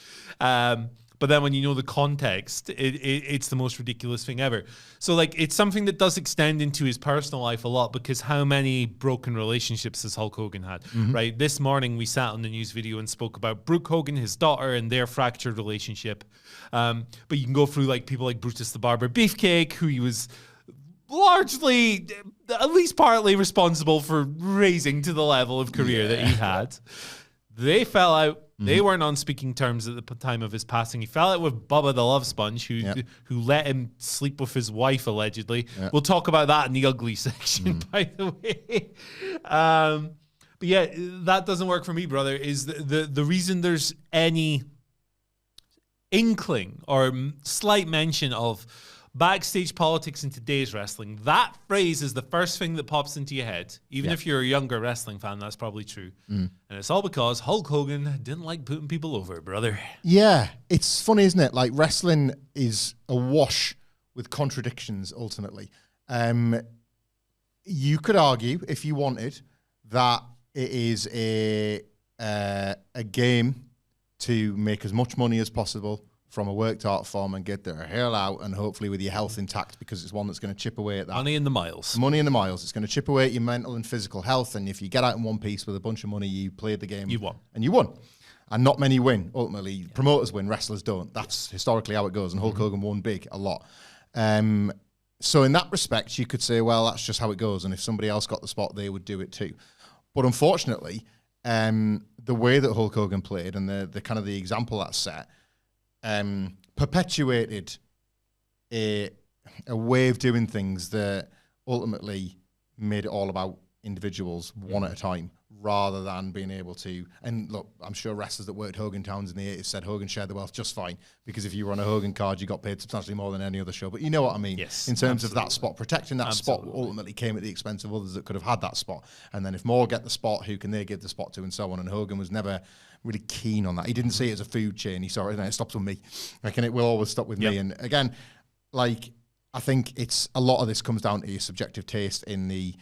But then when you know the context, it's the most ridiculous thing ever. So like it's something that does extend into his personal life a lot because how many broken relationships has Hulk Hogan had, right? This morning we sat on the news video and spoke about Brooke Hogan, his daughter, and their fractured relationship. But you can go through like people like Brutus the Barber Beefcake, who he was largely, at least partly responsible for raising to the level of career that he had. They fell out. They weren't on speaking terms at the time of his passing. He fell out with Bubba the Love Sponge, who let him sleep with his wife, allegedly. We'll talk about that in the ugly section, by the way. But yeah, that doesn't work for me, brother, is the reason there's any inkling or slight mention of backstage politics in today's wrestling. That phrase is the first thing that pops into your head. Even if you're a younger wrestling fan, that's probably true. And it's all because Hulk Hogan didn't like putting people over, brother. Yeah, it's funny, isn't it? Like wrestling is awash with contradictions, ultimately. You could argue, if you wanted, that it is a game to make as much money as possible from a worked art form and get their hell out, and hopefully with your health intact, because it's one that's going to chip away at that. Money in the miles. Money in the miles. It's going to chip away at your mental and physical health. And if you get out in one piece with a bunch of money, you played the game. You won. And you won. And not many win, ultimately. Promoters win, wrestlers don't. That's historically how it goes. And Hulk Hogan won big, a lot. So in that respect, you could say, well, that's just how it goes. And if somebody else got the spot, they would do it too. But unfortunately, the way that Hulk Hogan played and the kind of the example that's set perpetuated a way of doing things that ultimately made it all about individuals one at a time, rather than being able to. And look, I'm sure wrestlers that worked Hogan Towns in the 80s said Hogan shared the wealth just fine, because if you were on a Hogan card, you got paid substantially more than any other show. But you know what I mean? Yes, in terms of that spot, protecting that spot ultimately came at the expense of others that could have had that spot. And then if more get the spot, who can they give the spot to, and so on. And Hogan was never really keen on that. He didn't see it as a food chain. He saw it, and it stops with me. Like, and it will always stop with me. And again, like, I think it's a lot of this comes down to your subjective taste in the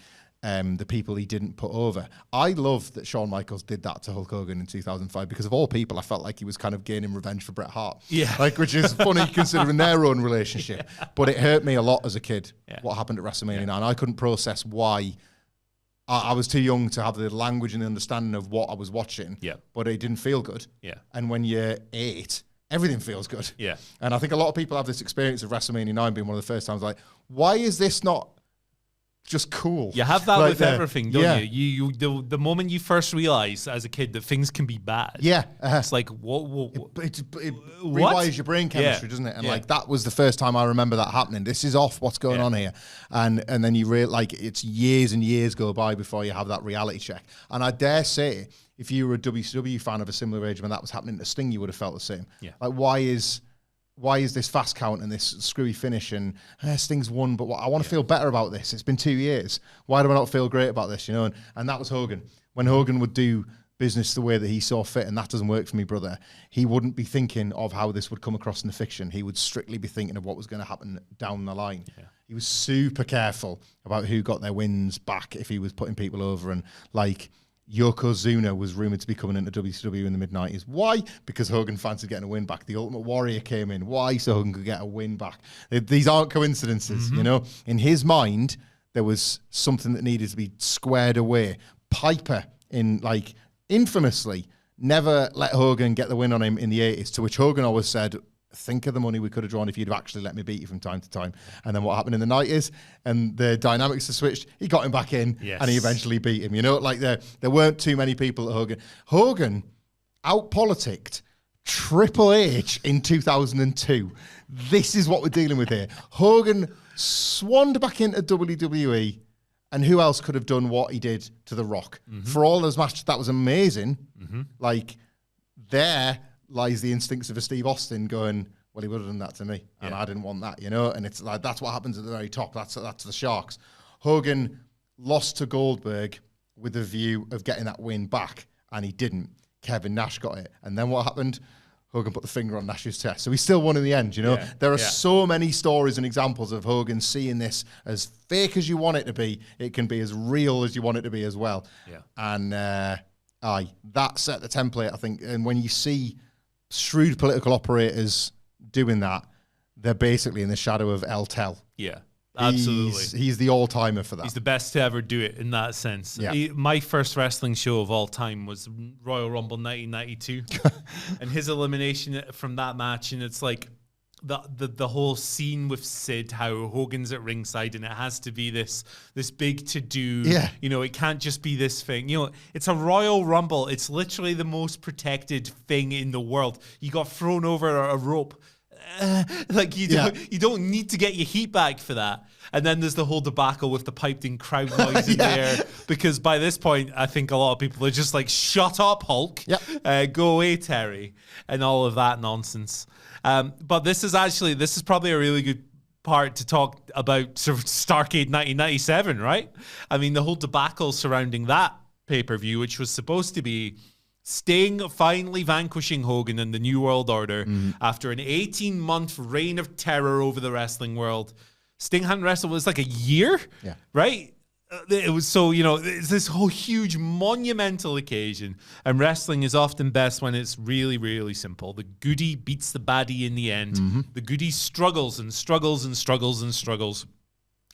people he didn't put over. I love that Shawn Michaels did that to Hulk Hogan in 2005, because of all people, I felt like he was kind of gaining revenge for Bret Hart. Yeah. Like, which is funny considering their own relationship. Yeah. But it hurt me a lot as a kid, what happened at WrestleMania 9. I couldn't process why. I was too young to have the language and the understanding of what I was watching, but it didn't feel good. Yeah. And when you're 8, everything feels good. Yeah. And I think a lot of people have this experience of WrestleMania 9 being one of the first times, like, why is this not just cool? You have that like with everything, don't you? The moment you first realize as a kid that things can be bad, it's like, what? It rewires your brain chemistry, doesn't it? And like, that was the first time I remember that happening. This is off. What's going on here? And then you like, it's years and years go by before you have that reality check. And I dare say, if you were a WCW fan of a similar age when that was happening to Sting, you would have felt the same. Yeah. Like, why is this fast count and this screwy finish, and Sting's won, but I want to feel better about this. It's been 2 years. Why do I not feel great about this, you know? And that was Hogan. When Hogan would do business the way that he saw fit, and that doesn't work for me, brother, he wouldn't be thinking of how this would come across in the fiction. He would strictly be thinking of what was going to happen down the line. Yeah. He was super careful about who got their wins back if he was putting people over. And like, Yokozuna was rumoured to be coming into WCW in the mid-90s. Why? Because Hogan fancied getting a win back. The Ultimate Warrior came in. Why? So Hogan could get a win back. These aren't coincidences, you know? In his mind, there was something that needed to be squared away. Piper, infamously, never let Hogan get the win on him in the 80s, to which Hogan always said, think of the money we could have drawn if you'd have actually let me beat you from time to time. And then what happened in the 90s, and the dynamics have switched, he got him back in, and he eventually beat him. You know, like, there weren't too many people at Hogan. Hogan out-politicked Triple H in 2002. This is what we're dealing with here. Hogan swanned back into WWE, and who else could have done what he did to The Rock? For all those matches, that was amazing. Like, there lies the instincts of a Steve Austin going, well, he would have done that to me, and I didn't want that, you know? And it's like, that's what happens at the very top. That's the Sharks. Hogan lost to Goldberg with the view of getting that win back, and he didn't. Kevin Nash got it. And then what happened? Hogan put the finger on Nash's chest. So he still won in the end, you know? There are so many stories and examples of Hogan seeing this as fake as you want it to be. It can be as real as you want it to be as well. And that set the template, I think. And when you see shrewd political operators doing that, they're basically in the shadow of El Tel. Yeah, absolutely. He's the all-timer for that. He's the best to ever do it in that sense. My first wrestling show of all time was Royal Rumble 1992. And his elimination from that match, and it's like the whole scene with Sid, how Hogan's at ringside, and it has to be this big to-do. You know, it can't just be this thing. You know, it's a Royal Rumble. It's literally the most protected thing in the world. You got thrown over a rope. Like, you don't need to get your heat back for that. And then there's the whole debacle with the piped-in crowd noise in there, because by this point, I think a lot of people are just like, shut up, Hulk. Go away, Terry, and all of that nonsense. But this is probably a really good part to talk about sort of Starrcade 1997, right? I mean, the whole debacle surrounding that pay-per-view, which was supposed to be Sting finally vanquishing Hogan and the New World Order after an 18-month reign of terror over the wrestling world. Sting hadn't wrestled, it was like a year, right? it was so, it's this whole huge monumental occasion, and wrestling is often best when it's really, really simple. The goodie beats the baddie in the end. Mm-hmm. The goodie struggles and struggles and struggles and struggles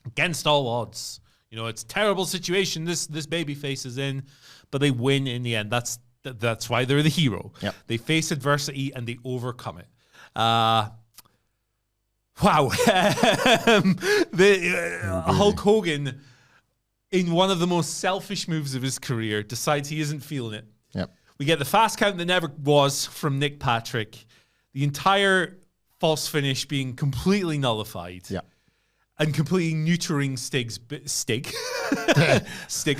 against all odds. It's a terrible situation this babyface is in, but they win in the end. That's why they're the hero. Yep. They face adversity and they overcome it. Wow. Hulk Hogan, in one of the most selfish moves of his career, decides he isn't feeling it. Yep. We get the fast count that never was from Nick Patrick. The entire false finish being completely nullified. Yeah. And completely neutering Stig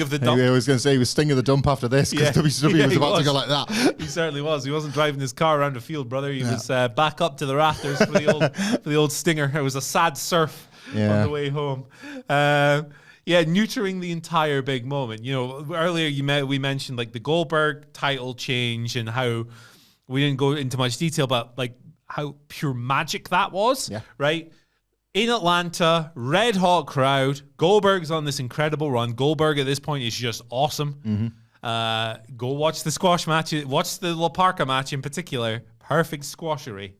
of the dump. I was going to say he was Sting of the dump after this because WCW was about to go like that. He certainly was. He wasn't driving his car around the field, brother. He was back up to the rafters for the old Stinger. It was a sad surf on the way home. Neutering the entire big moment. Earlier we mentioned like the Goldberg title change and how we didn't go into much detail, but like how pure magic that was. Yeah. Right. In Atlanta, red hot crowd. Goldberg's on this incredible run. Goldberg at this point is just awesome. Mm-hmm. Go watch the squash match. Watch the La Parka match in particular. Perfect squashery.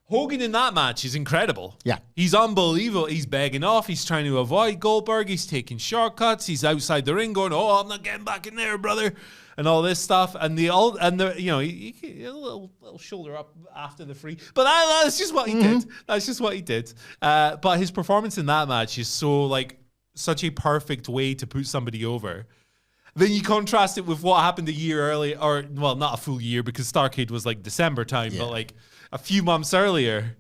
Hogan in that match is incredible. Yeah. He's unbelievable. He's begging off. He's trying to avoid Goldberg. He's taking shortcuts. He's outside the ring going, "Oh, I'm not getting back in there, brother," and all this stuff. And he a little shoulder up after the free. But that's just what he did. That's just what he did. But his performance in that match is such a perfect way to put somebody over. Then you contrast it with what happened a year earlier, or well, not a full year because Starrcade was like December time, but like a few months earlier.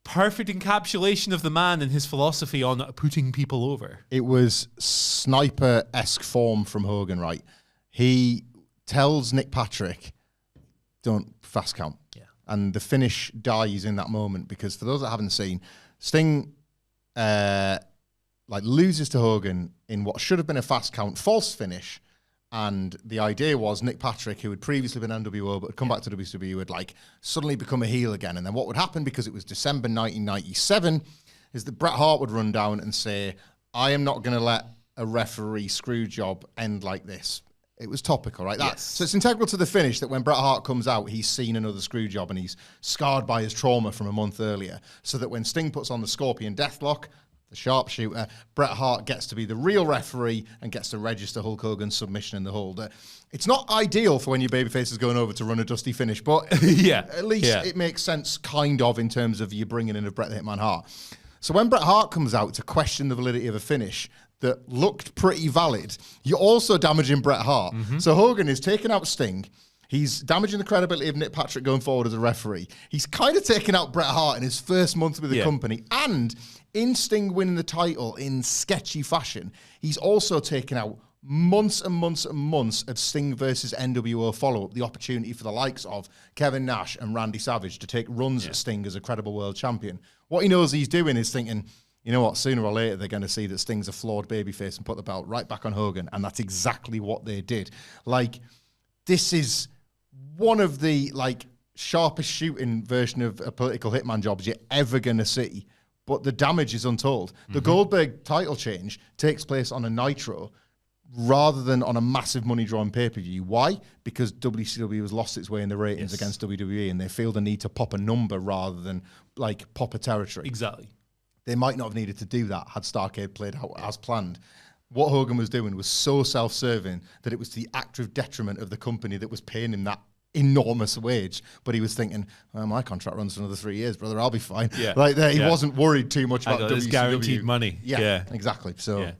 Perfect encapsulation of the man and his philosophy on putting people over. It was sniper-esque form from Hogan, right? He tells Nick Patrick, don't fast count. Yeah. And the finish dies in that moment because for those that haven't seen, Sting loses to Hogan in what should have been a fast count false finish. And the idea was Nick Patrick, who had previously been NWO but had come back to WCW, would suddenly become a heel again. And then what would happen, because it was December 1997, is that Bret Hart would run down and say, I am not going to let a referee screw job end like this. It was topical, right? Yes. So it's integral to the finish that when Bret Hart comes out, he's seen another screw job and he's scarred by his trauma from a month earlier. So that when Sting puts on the Scorpion Deathlock, the sharpshooter, Bret Hart gets to be the real referee and gets to register Hulk Hogan's submission in the hold. It's not ideal for when your babyface is going over to run a dusty finish, but at least it makes sense kind of in terms of you bringing in a Bret the Hitman Hart. So when Bret Hart comes out to question the validity of a finish that looked pretty valid, you're also damaging Bret Hart. Mm-hmm. So Hogan is taking out Sting. He's damaging the credibility of Nick Patrick going forward as a referee. He's kind of taking out Bret Hart in his first month with the company. And in Sting winning the title in sketchy fashion, he's also taken out months and months and months of Sting versus NWO follow-up, the opportunity for the likes of Kevin Nash and Randy Savage to take runs at Sting as a credible world champion. What he knows he's doing is thinking, you know what, sooner or later they're going to see that Sting's a flawed babyface and put the belt right back on Hogan. And that's exactly what they did. This is one of the sharpest shooting version of a political hitman jobs you're ever going to see, but the damage is untold. The Goldberg title change takes place on a Nitro rather than on a massive money drawing pay-per-view. Why? Because WCW has lost its way in the ratings against WWE and they feel the need to pop a number rather than pop a territory. Exactly. They might not have needed to do that had Starrcade played out as planned. What Hogan was doing was so self-serving that it was to the active detriment of the company that was paying him that enormous wage, but he was thinking, my contract runs for another 3 years, brother, I'll be fine. He wasn't worried too much about his guaranteed money. Exactly. So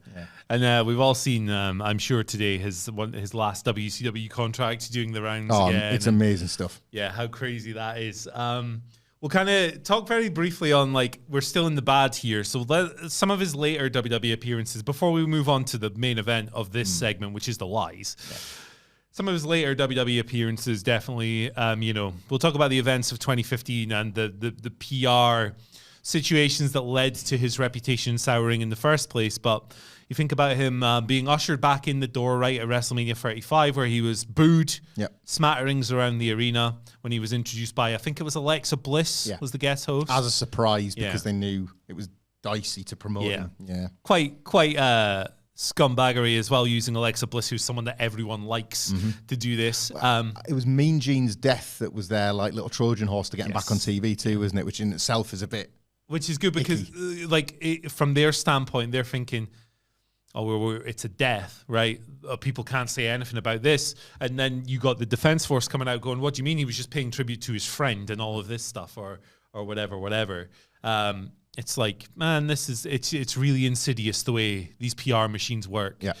and we've all seen I'm sure today his last WCW contract doing the rounds again. It's amazing stuff. How crazy that is. We'll kind of talk very briefly on we're still in the bad here, so some of his later WWE appearances before we move on to the main event of this segment, which is the lies. Some of his later WWE appearances definitely, we'll talk about the events of 2015 and the PR situations that led to his reputation souring in the first place. But you think about him being ushered back in the door right at WrestleMania 35, where he was booed, smatterings around the arena when he was introduced by, I think it was Alexa Bliss was the guest host. As a surprise because they knew it was dicey to promote him. Quite scumbaggery as well, using Alexa Bliss, who's someone that everyone likes, to do this. It was Mean Gene's death that was their like little Trojan horse to get him back on TV too, isn't it? Which in itself is a bit, which is good because from their standpoint, they're thinking, oh, it's a death, right? People can't say anything about this. And then you got the Defense Force coming out going, what do you mean he was just paying tribute to his friend and all of this stuff, or whatever. It's like, man, it's really insidious the way these PR machines work. Yeah.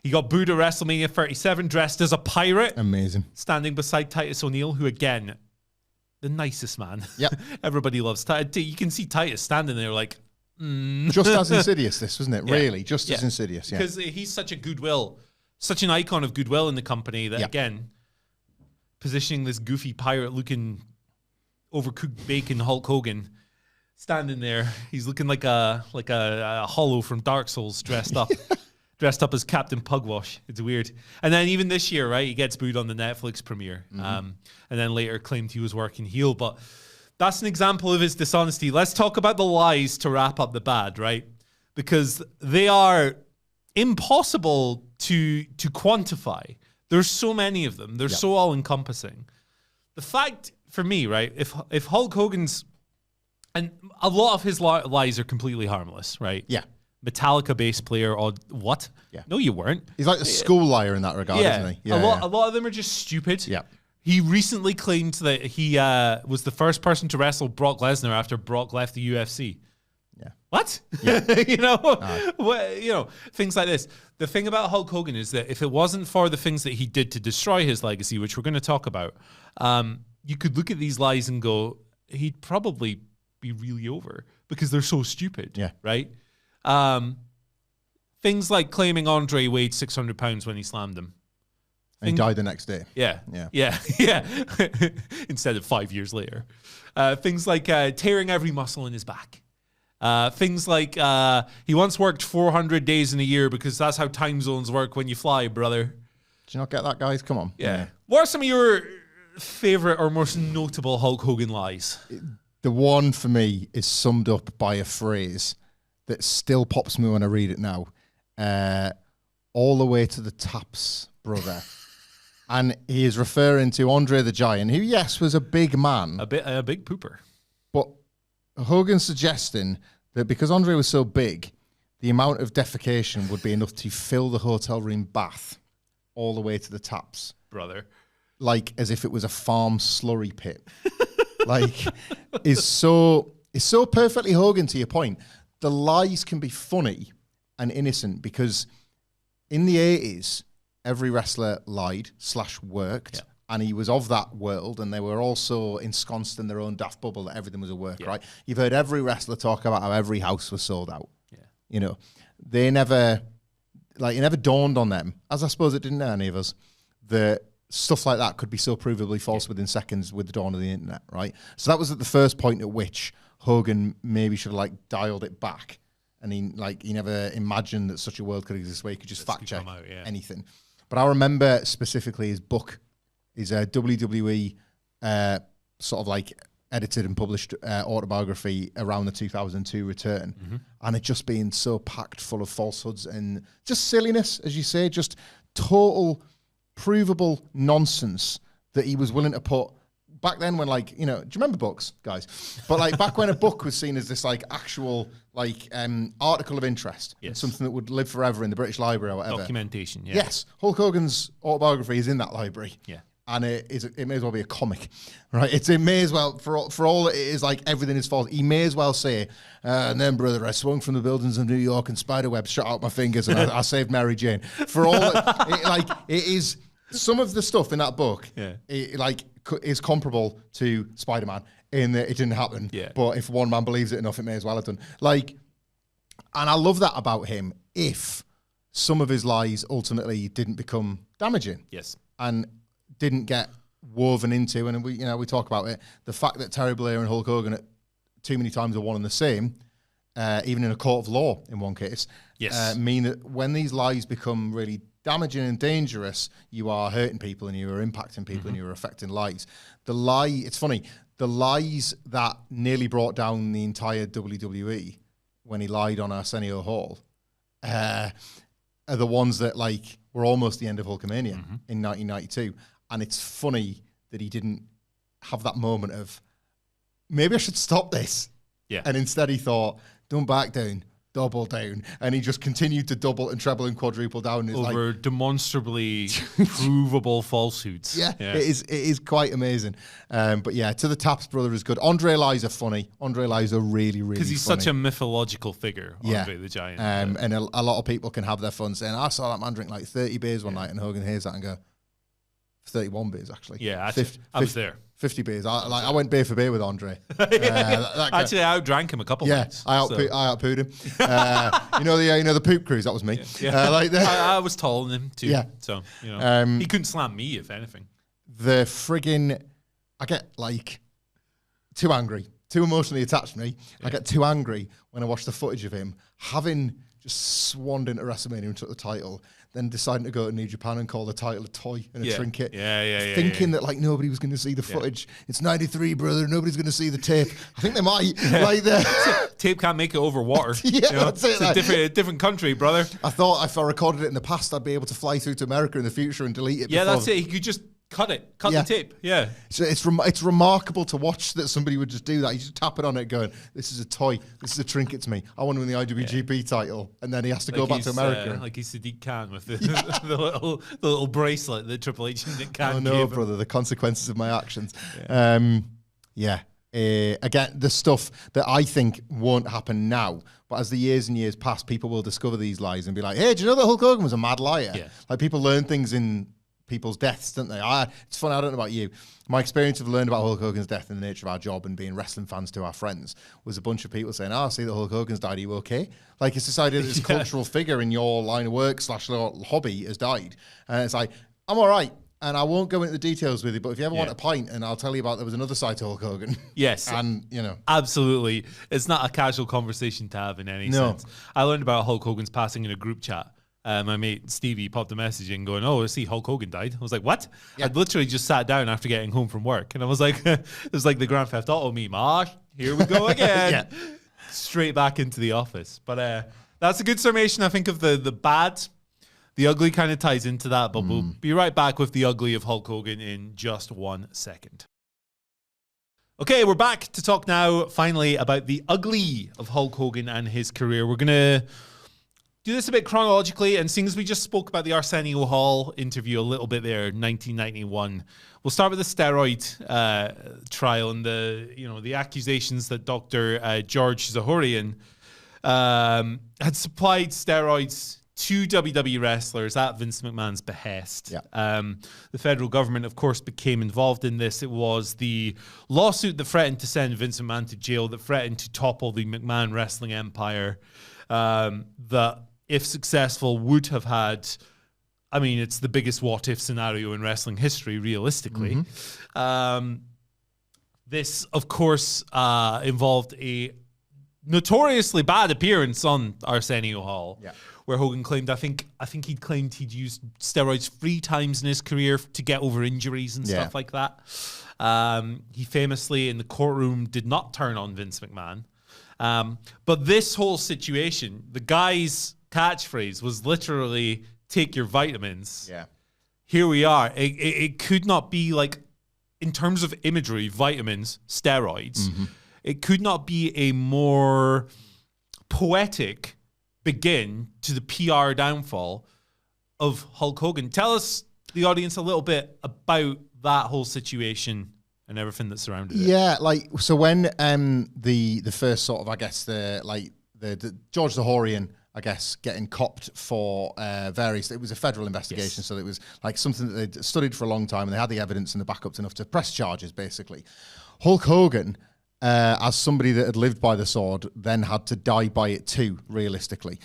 He got booed at WrestleMania 37, dressed as a pirate. Amazing. Standing beside Titus O'Neil, who, again, the nicest man. Yep. Everybody loves Titus. You can see Titus standing there like, Just as insidious, this, wasn't it? Really, just as insidious, yeah. Because he's such a goodwill, such an icon of goodwill in the company that, again, positioning this goofy pirate-looking, overcooked bacon Hulk Hogan standing there, he's looking like a hollow from Dark Souls dressed up as Captain Pugwash. It's weird. And then even this year, right, he gets booed on the Netflix premiere, and then later claimed he was working heel. But that's an example of his dishonesty. Let's talk about the lies to wrap up the bad, right? Because they are impossible to quantify. There's so many of them. They're so all-encompassing. The fact, for me, right, if Hulk Hogan's... And a lot of his lies are completely harmless, right? Yeah. Metallica bass player or what? Yeah. No, you weren't. He's like a school liar in that regard, isn't he? Yeah. A lot of them are just stupid. Yeah. He recently claimed that he was the first person to wrestle Brock Lesnar after Brock left the UFC. Yeah. What? Yeah. Things like this. The thing about Hulk Hogan is that if it wasn't for the things that he did to destroy his legacy, which we're going to talk about, you could look at these lies and go, he'd probably be really over because they're so stupid. Yeah. Right? Things like claiming Andre weighed 600 pounds when he slammed him. And he died the next day. Yeah. Instead of 5 years later. Things like tearing every muscle in his back. Things like he once worked 400 days in a year because that's how time zones work when you fly, brother. Do you not get that, guys? Come on. Yeah. What are some of your favorite or most notable Hulk Hogan lies? The one for me is summed up by a phrase that still pops me when I read it now. All the way to the taps, brother. And he is referring to Andre the Giant, who, yes, was a big man. A big pooper. But Hogan's suggesting that because Andre was so big, the amount of defecation would be enough to fill the hotel room bath all the way to the taps. Brother. Like as if it was a farm slurry pit. Like, is so perfectly Hogan, to your point. The lies can be funny and innocent because in the 80s, every wrestler lied / worked, and he was of that world, and they were also ensconced in their own daft bubble that everything was a work, right? You've heard every wrestler talk about how every house was sold out. Yeah. You know, it never dawned on them, as I suppose it didn't know any of us, that stuff like that could be so provably false within seconds with the dawn of the internet, right? So that was at the first point at which Hogan maybe should have dialed it back, and he never imagined that such a world could exist where he could just fact check anything. But I remember specifically his book, his WWE edited and published autobiography around the 2002 return, and it just being so packed full of falsehoods and just silliness, as you say, just total provable nonsense that he was willing to put back then when do you remember books, guys? But back when a book was seen as this actual article of interest, something that would live forever in the British Library or whatever. Documentation, Yes, Hulk Hogan's autobiography is in that library. Yeah. And it may as well be a comic, right? It may as well, for all it is everything is false, he may as well say, and then, brother, I swung from the buildings of New York and spiderwebs shot out my fingers and I saved Mary Jane. For all it is, some of the stuff in that book, is comparable to Spider-Man in that it didn't happen. Yeah. But if one man believes it enough, it may as well have done. And I love that about him if some of his lies ultimately didn't become damaging. Yes. And didn't get woven into, and we talk about it, the fact that Terry Blair and Hulk Hogan too many times are one and the same, even in a court of law in one case, mean that when these lies become really damaging and dangerous, you are hurting people and you are impacting people and you are affecting lives. It's funny, the lies that nearly brought down the entire WWE when he lied on Arsenio Hall, are the ones that like were almost the end of Hulkamania in 1992. And it's funny that he didn't have that moment of, maybe I should stop this. Yeah. And instead he thought, don't back down, double down. And he just continued to double and treble and quadruple down. It's over like, demonstrably provable falsehoods. Yeah, it is quite amazing. But yeah, To the Taps brother is good. Andre Liza funny. Andre Liza really, really because he's funny. such a mythological figure, Andre the Giant. And a lot of people can have their fun saying, I saw that man drink like 30 beers one night, and Hogan hears that and go, 31 beers actually. Yeah, I was there. 50 beers. I went beer for beer with Andre. Actually, I outdrank him a couple nights. I outpooed him. You know the poop cruise, that was me. Yeah. I was taller than him too. Yeah. So, he couldn't slam me, if anything. The friggin', I get like too angry, too emotionally attached to me. Yeah. I get too angry when I watch the footage of him having just swanned into WrestleMania and took the title, then deciding to go to New Japan and call the title a toy and a trinket. Thinking that like nobody was going to see the footage. It's 93, brother. Nobody's going to see the tape. I think they might. Like tape can't make it over water. That's it. It's a different country, brother. I thought if I recorded it in the past, I'd be able to fly through to America in the future and delete it. Yeah, that's it. He could just cut the tape. Yeah. So it's remarkable to watch that somebody would just do that. You just tap it on it going, this is a toy. This is a trinket to me. I want to win the IWGP title. And then he has to go back to America. Like he's Sadiq Khan with the little bracelet that Triple H and Nick Khan gave him. Brother, the consequences of my actions. Again, the stuff that I think won't happen now, but as the years and years pass, people will discover these lies and be like, hey, do you know that Hulk Hogan was a mad liar? Yeah. Like people learn things in people's deaths, don't they? It's funny, I don't know about you. My experience of learning about Hulk Hogan's death and the nature of our job and being wrestling fans to our friends was a bunch of people saying, I see that Hulk Hogan's died, are you okay? Like it's this idea that this cultural figure in your line of work / hobby has died. And it's like, I'm all right. And I won't go into the details with you, but if you ever want a pint, and I'll tell you about there was another side to Hulk Hogan. Yes. And, Absolutely. It's not a casual conversation to have in any sense. I learned about Hulk Hogan's passing in a group chat. My mate Stevie popped a message in going, I see Hulk Hogan died. I was like, what? Yeah. I'd literally just sat down after getting home from work. And I was like, it was like the Grand Theft Auto meme. Here we go again. Straight back into the office. But that's a good summation, I think, of the bad. The ugly kind of ties into that, but we'll be right back with the ugly of Hulk Hogan in just 1 second. Okay, we're back to talk now, finally, about the ugly of Hulk Hogan and his career. We're going to do this a bit chronologically, and seeing as we just spoke about the Arsenio Hall interview a little bit there, 1991, we'll start with the steroid trial and the accusations that Dr. George Zahorian had supplied steroids to WWE wrestlers at Vince McMahon's behest. Yeah. The federal government, of course, became involved in this. It was the lawsuit that threatened to send Vince McMahon to jail, that threatened to topple the McMahon wrestling empire, that, if successful, would have had, it's the biggest what-if scenario in wrestling history, realistically. This, of course, involved a notoriously bad appearance on Arsenio Hall, where Hogan claimed, I think he'd claimed he'd used steroids 3 times in his career to get over injuries and stuff like that. He famously, in the courtroom, did not turn on Vince McMahon. But this whole situation, the guy's catchphrase was literally, take your vitamins. Yeah. Here we are. It could not be like, in terms of imagery, vitamins, steroids, it could not be a more poetic begin to the PR downfall of Hulk Hogan. Tell us, the audience, a little bit about that whole situation and everything that surrounded it. Yeah, so when the first sort of, I guess, the George Zahorian, I guess, getting copped for various, it was a federal investigation, so it was like something that they'd studied for a long time, and they had the evidence and the backups enough to press charges, basically. Hulk Hogan, as somebody that had lived by the sword, then had to die by it too, realistically.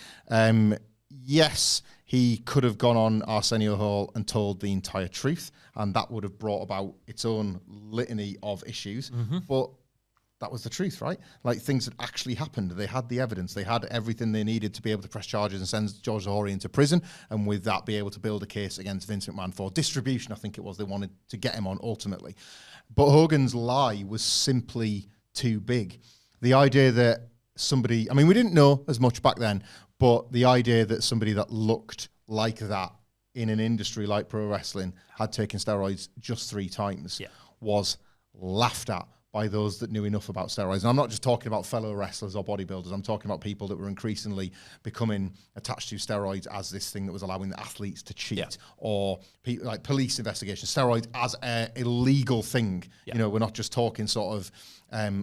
Yes, he could have gone on Arsenio Hall and told the entire truth, and that would have brought about its own litany of issues, but that was the truth, right? Like, things had actually happened. They had the evidence. They had everything they needed to be able to press charges and send George Zahorian to prison, and with that, be able to build a case against Vince McMahon for distribution, I think it was. They wanted to get him on, ultimately. But Hogan's lie was simply too big. The idea that somebody, I mean, we didn't know as much back then, but the idea that somebody that looked like that in an industry like pro wrestling had taken steroids just 3 times was laughed at by those that knew enough about steroids. And I'm not just talking about fellow wrestlers or bodybuilders. I'm talking about people that were increasingly becoming attached to steroids as this thing that was allowing the athletes to cheat, or like police investigations. Steroids as an illegal thing. You know, we're not just talking sort of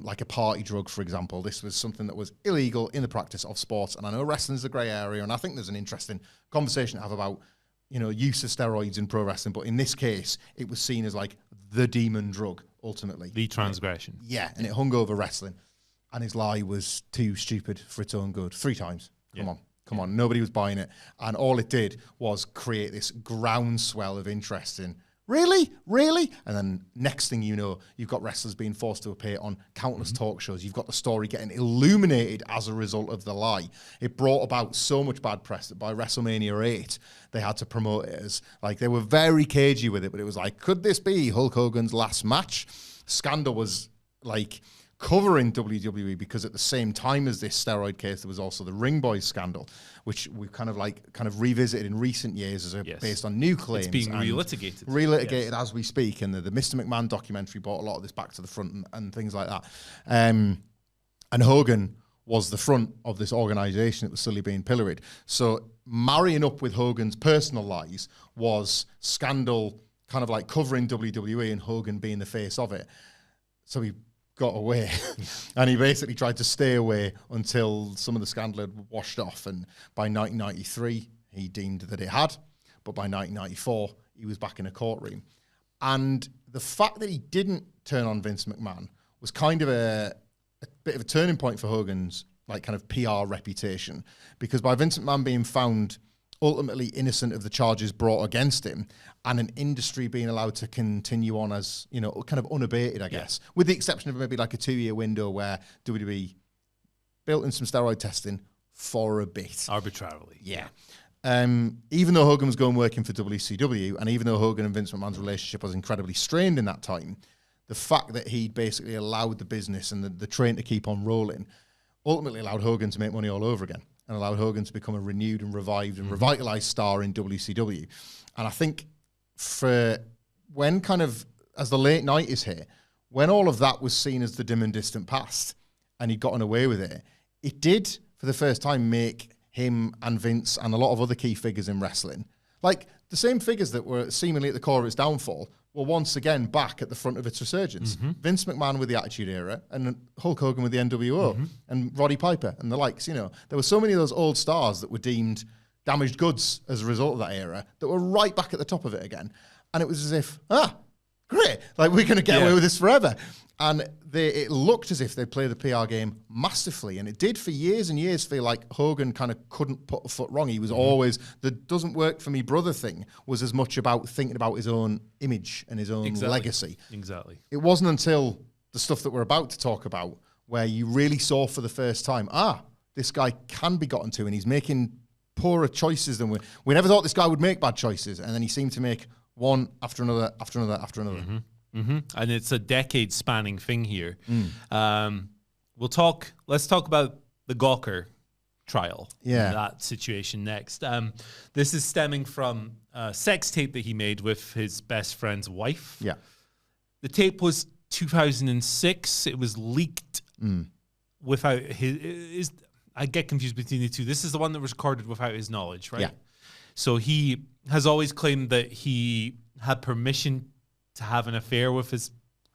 like a party drug, for example. This was something that was illegal in the practice of sports. And I know wrestling's a grey area, and I think there's an interesting conversation to have about, you know, use of steroids in pro wrestling. But in this case, it was seen as like the demon drug, ultimately. The transgression. And it hung over wrestling. And his lie was too stupid for its own good. 3 times. Come on. Nobody was buying it. And all it did was create this groundswell of interest in, really? And then next thing you know, you've got wrestlers being forced to appear on countless talk shows. You've got the story getting illuminated as a result of the lie. It brought about so much bad press that by WrestleMania 8, they had to promote it as, like, they were very cagey with it, but it was like, could this be Hulk Hogan's last match? Scandal was, like, covering WWE, because at the same time as this steroid case, there was also the Ring Boys scandal, which we've kind of revisited in recent years as based on new claims. It's being relitigated. Relitigated as we speak, and the Mr. McMahon documentary brought a lot of this back to the front and things like that. And Hogan was the front of this organization that was slowly being pilloried. So marrying up with Hogan's personal lies was scandal, kind of like covering WWE and Hogan being the face of it. So he got away and he basically tried to stay away until some of the scandal had washed off, and by 1993 he deemed that it had, but by 1994 he was back in a courtroom. And the fact that he didn't turn on Vince McMahon was kind of a bit of a turning point for Hogan's like kind of PR reputation, because by Vince McMahon being found ultimately innocent of the charges brought against him, and an industry being allowed to continue on as, you know, kind of unabated, I guess, with the exception of maybe like a 2-year window where WWE built in some steroid testing for a bit. Arbitrarily. Even though Hogan was going working for WCW, and even though Hogan and Vince McMahon's relationship was incredibly strained in that time, the fact that he basically allowed the business and the train to keep on rolling ultimately allowed Hogan to make money all over again, and allowed Hogan to become a renewed and revived and revitalized star in WCW. And I think for when kind of, as the late 90s hit, when all of that was seen as the dim and distant past and he'd gotten away with it, it did, for the first time, make him and Vince and a lot of other key figures in wrestling, like the same figures that were seemingly at the core of its downfall, were once again back at the front of its resurgence. Vince McMahon with the Attitude Era, and Hulk Hogan with the NWO, and Roddy Piper and the likes. You know, there were so many of those old stars that were deemed damaged goods as a result of that era that were right back at the top of it again. And it was as if, great, like we're going to get away with this forever. And it looked as if they played the PR game masterfully. And it did for years and years feel like Hogan kind of couldn't put a foot wrong. He was always, the doesn't work for me brother thing was as much about thinking about his own image and his own legacy. Exactly. It wasn't until the stuff that we're about to talk about where you really saw for the first time, this guy can be gotten to, and he's making poorer choices than we never thought this guy would make bad choices. And then he seemed to make one after another, after another, after another. And it's a decade-spanning thing here. Let's talk about the Gawker trial. That situation next. This is stemming from a sex tape that he made with his best friend's wife. The tape was 2006. It was leaked without his I get confused between the two. This is the one that was recorded without his knowledge, right? So he has always claimed that he had permission to have an affair with his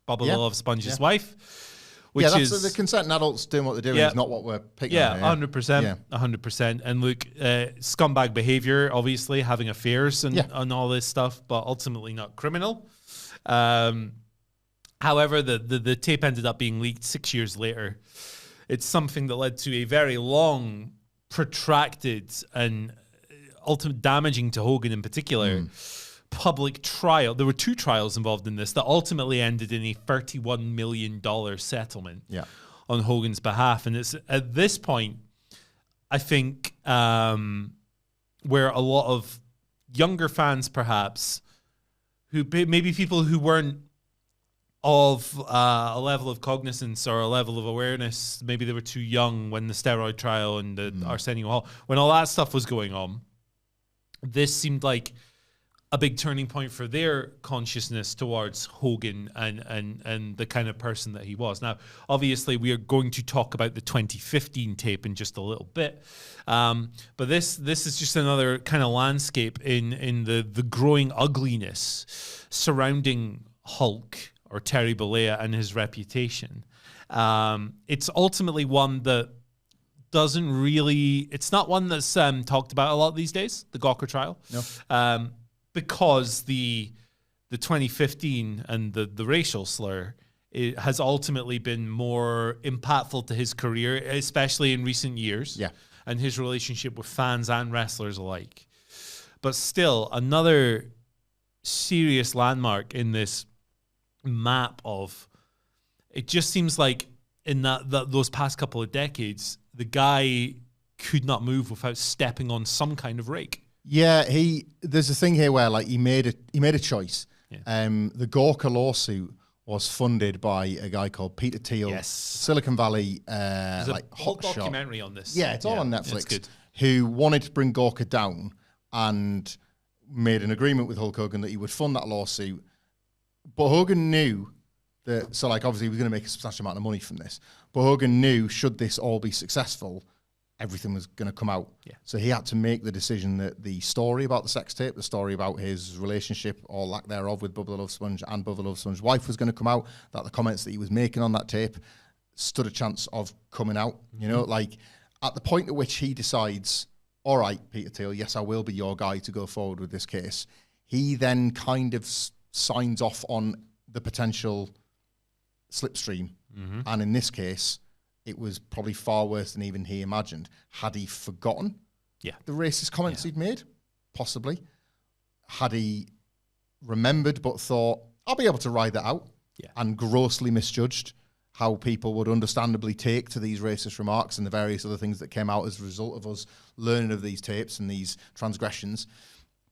Bubba Love Sponge's wife, which that's is the consenting adults doing what they're doing is not what we're picking on here. 100%, 100%. And look, scumbag behavior, obviously, having affairs and all this stuff, but ultimately not criminal. However, the tape ended up being leaked 6 years later. It's something that led to a very long, protracted, and ultimately damaging to Hogan in particular, public trial. There were 2 trials involved in this that ultimately ended in a $31 million settlement on Hogan's behalf. And it's at this point, I think, where a lot of younger fans, perhaps, who maybe people who weren't of a level of cognizance or a level of awareness. Maybe they were too young when the steroid trial and the Arsenio Hall, when all that stuff was going on. This seemed like a big turning point for their consciousness towards Hogan and the kind of person that he was. Now, obviously, we are going to talk about the 2015 tape in just a little bit, but this is just another kind of landscape in the growing ugliness surrounding Hulk or Terry Bollea and his reputation. It's ultimately one that doesn't really... It's not one that's talked about a lot these days, the Gawker trial. No. Because the 2015 and the racial slur, it has ultimately been more impactful to his career, especially in recent years. Yeah. And his relationship with fans and wrestlers alike. But still, another serious landmark in this map of... It just seems like in those past couple of decades, the guy could not move without stepping on some kind of rake. Yeah, there's a thing here where like he made a choice. Yeah. The Gawker lawsuit was funded by a guy called Peter Thiel. Yes. Silicon Valley There's like a whole hotshot. documentary on this. Yeah, it's all on Netflix. It's good. Who wanted to bring Gawker down and made an agreement with Hulk Hogan that he would fund that lawsuit. But Hogan knew that, so like obviously he was going to make a substantial amount of money from this. But Hogan knew, should this all be successful, everything was going to come out. Yeah. So he had to make the decision that the story about the sex tape, the story about his relationship or lack thereof with Bubba the Love Sponge and Bubba the Love Sponge's wife was going to come out, that the comments that he was making on that tape stood a chance of coming out. You know, like at the point at which he decides, all right, Peter Thiel, yes, I will be your guy to go forward with this case, he then kind of signs off on the potential slipstream. Mm-hmm. And in this case, it was probably far worse than even he imagined. Had he forgotten the racist comments he'd made? Possibly. Had he remembered but thought, I'll be able to ride that out, and grossly misjudged how people would understandably take to these racist remarks and the various other things that came out as a result of us learning of these tapes and these transgressions?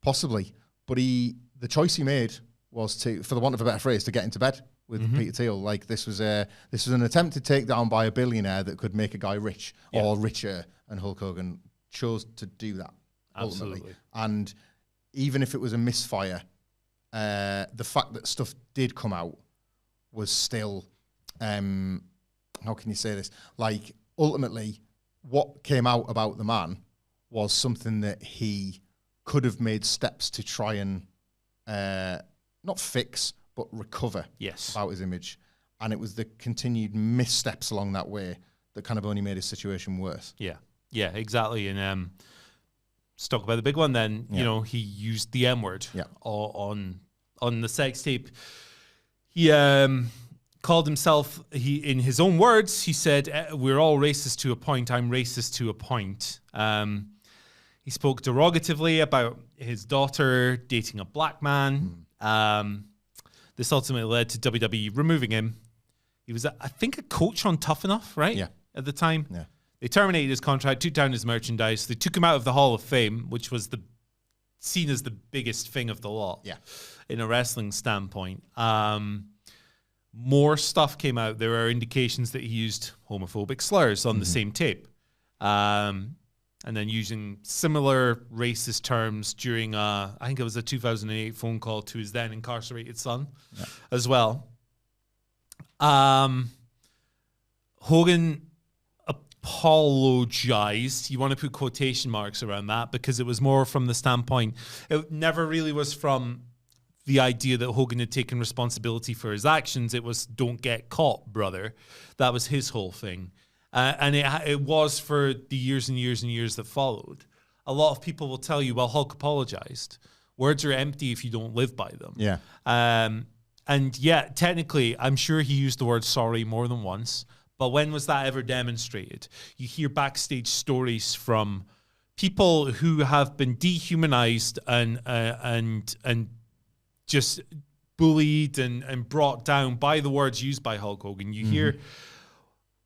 Possibly. But the choice he made was to, for the want of a better phrase, to get into bed with Peter Thiel. Like this was an attempted takedown by a billionaire that could make a guy rich or richer, and Hulk Hogan chose to do that. Absolutely. Ultimately. And even if it was a misfire, the fact that stuff did come out was still, how can you say this? Like ultimately, what came out about the man was something that he could have made steps to try and not fix, but recover about his image. And it was the continued missteps along that way that kind of only made his situation worse. Yeah, exactly. And let's talk about the big one then. You know, he used the M-word on the sex tape. He called himself, in his own words, he said, we're all racist to a point. I'm racist to a point. He spoke derogatively about his daughter dating a black man. This ultimately led to WWE removing him. He was, I think, a coach on Tough Enough, right? Yeah. At the time. Yeah. They terminated his contract, took down his merchandise. They took him out of the Hall of Fame, which was seen as the biggest thing of the lot. Yeah. In a wrestling standpoint. More stuff came out. There are indications that he used homophobic slurs on the same tape. And then using similar racist terms during, I think it was a 2008 phone call to his then incarcerated son as well. Hogan apologized. You want to put quotation marks around that because it was more from the standpoint, it never really was from the idea that Hogan had taken responsibility for his actions. It was, don't get caught, brother. That was his whole thing. And it was for the years and years and years that followed. A lot of people will tell you, well, Hulk apologized. Words are empty if you don't live by them. Yeah. And yeah, technically, I'm sure he used the word sorry more than once. But when was that ever demonstrated? You hear backstage stories from people who have been dehumanized and just bullied and brought down by the words used by Hulk Hogan. You hear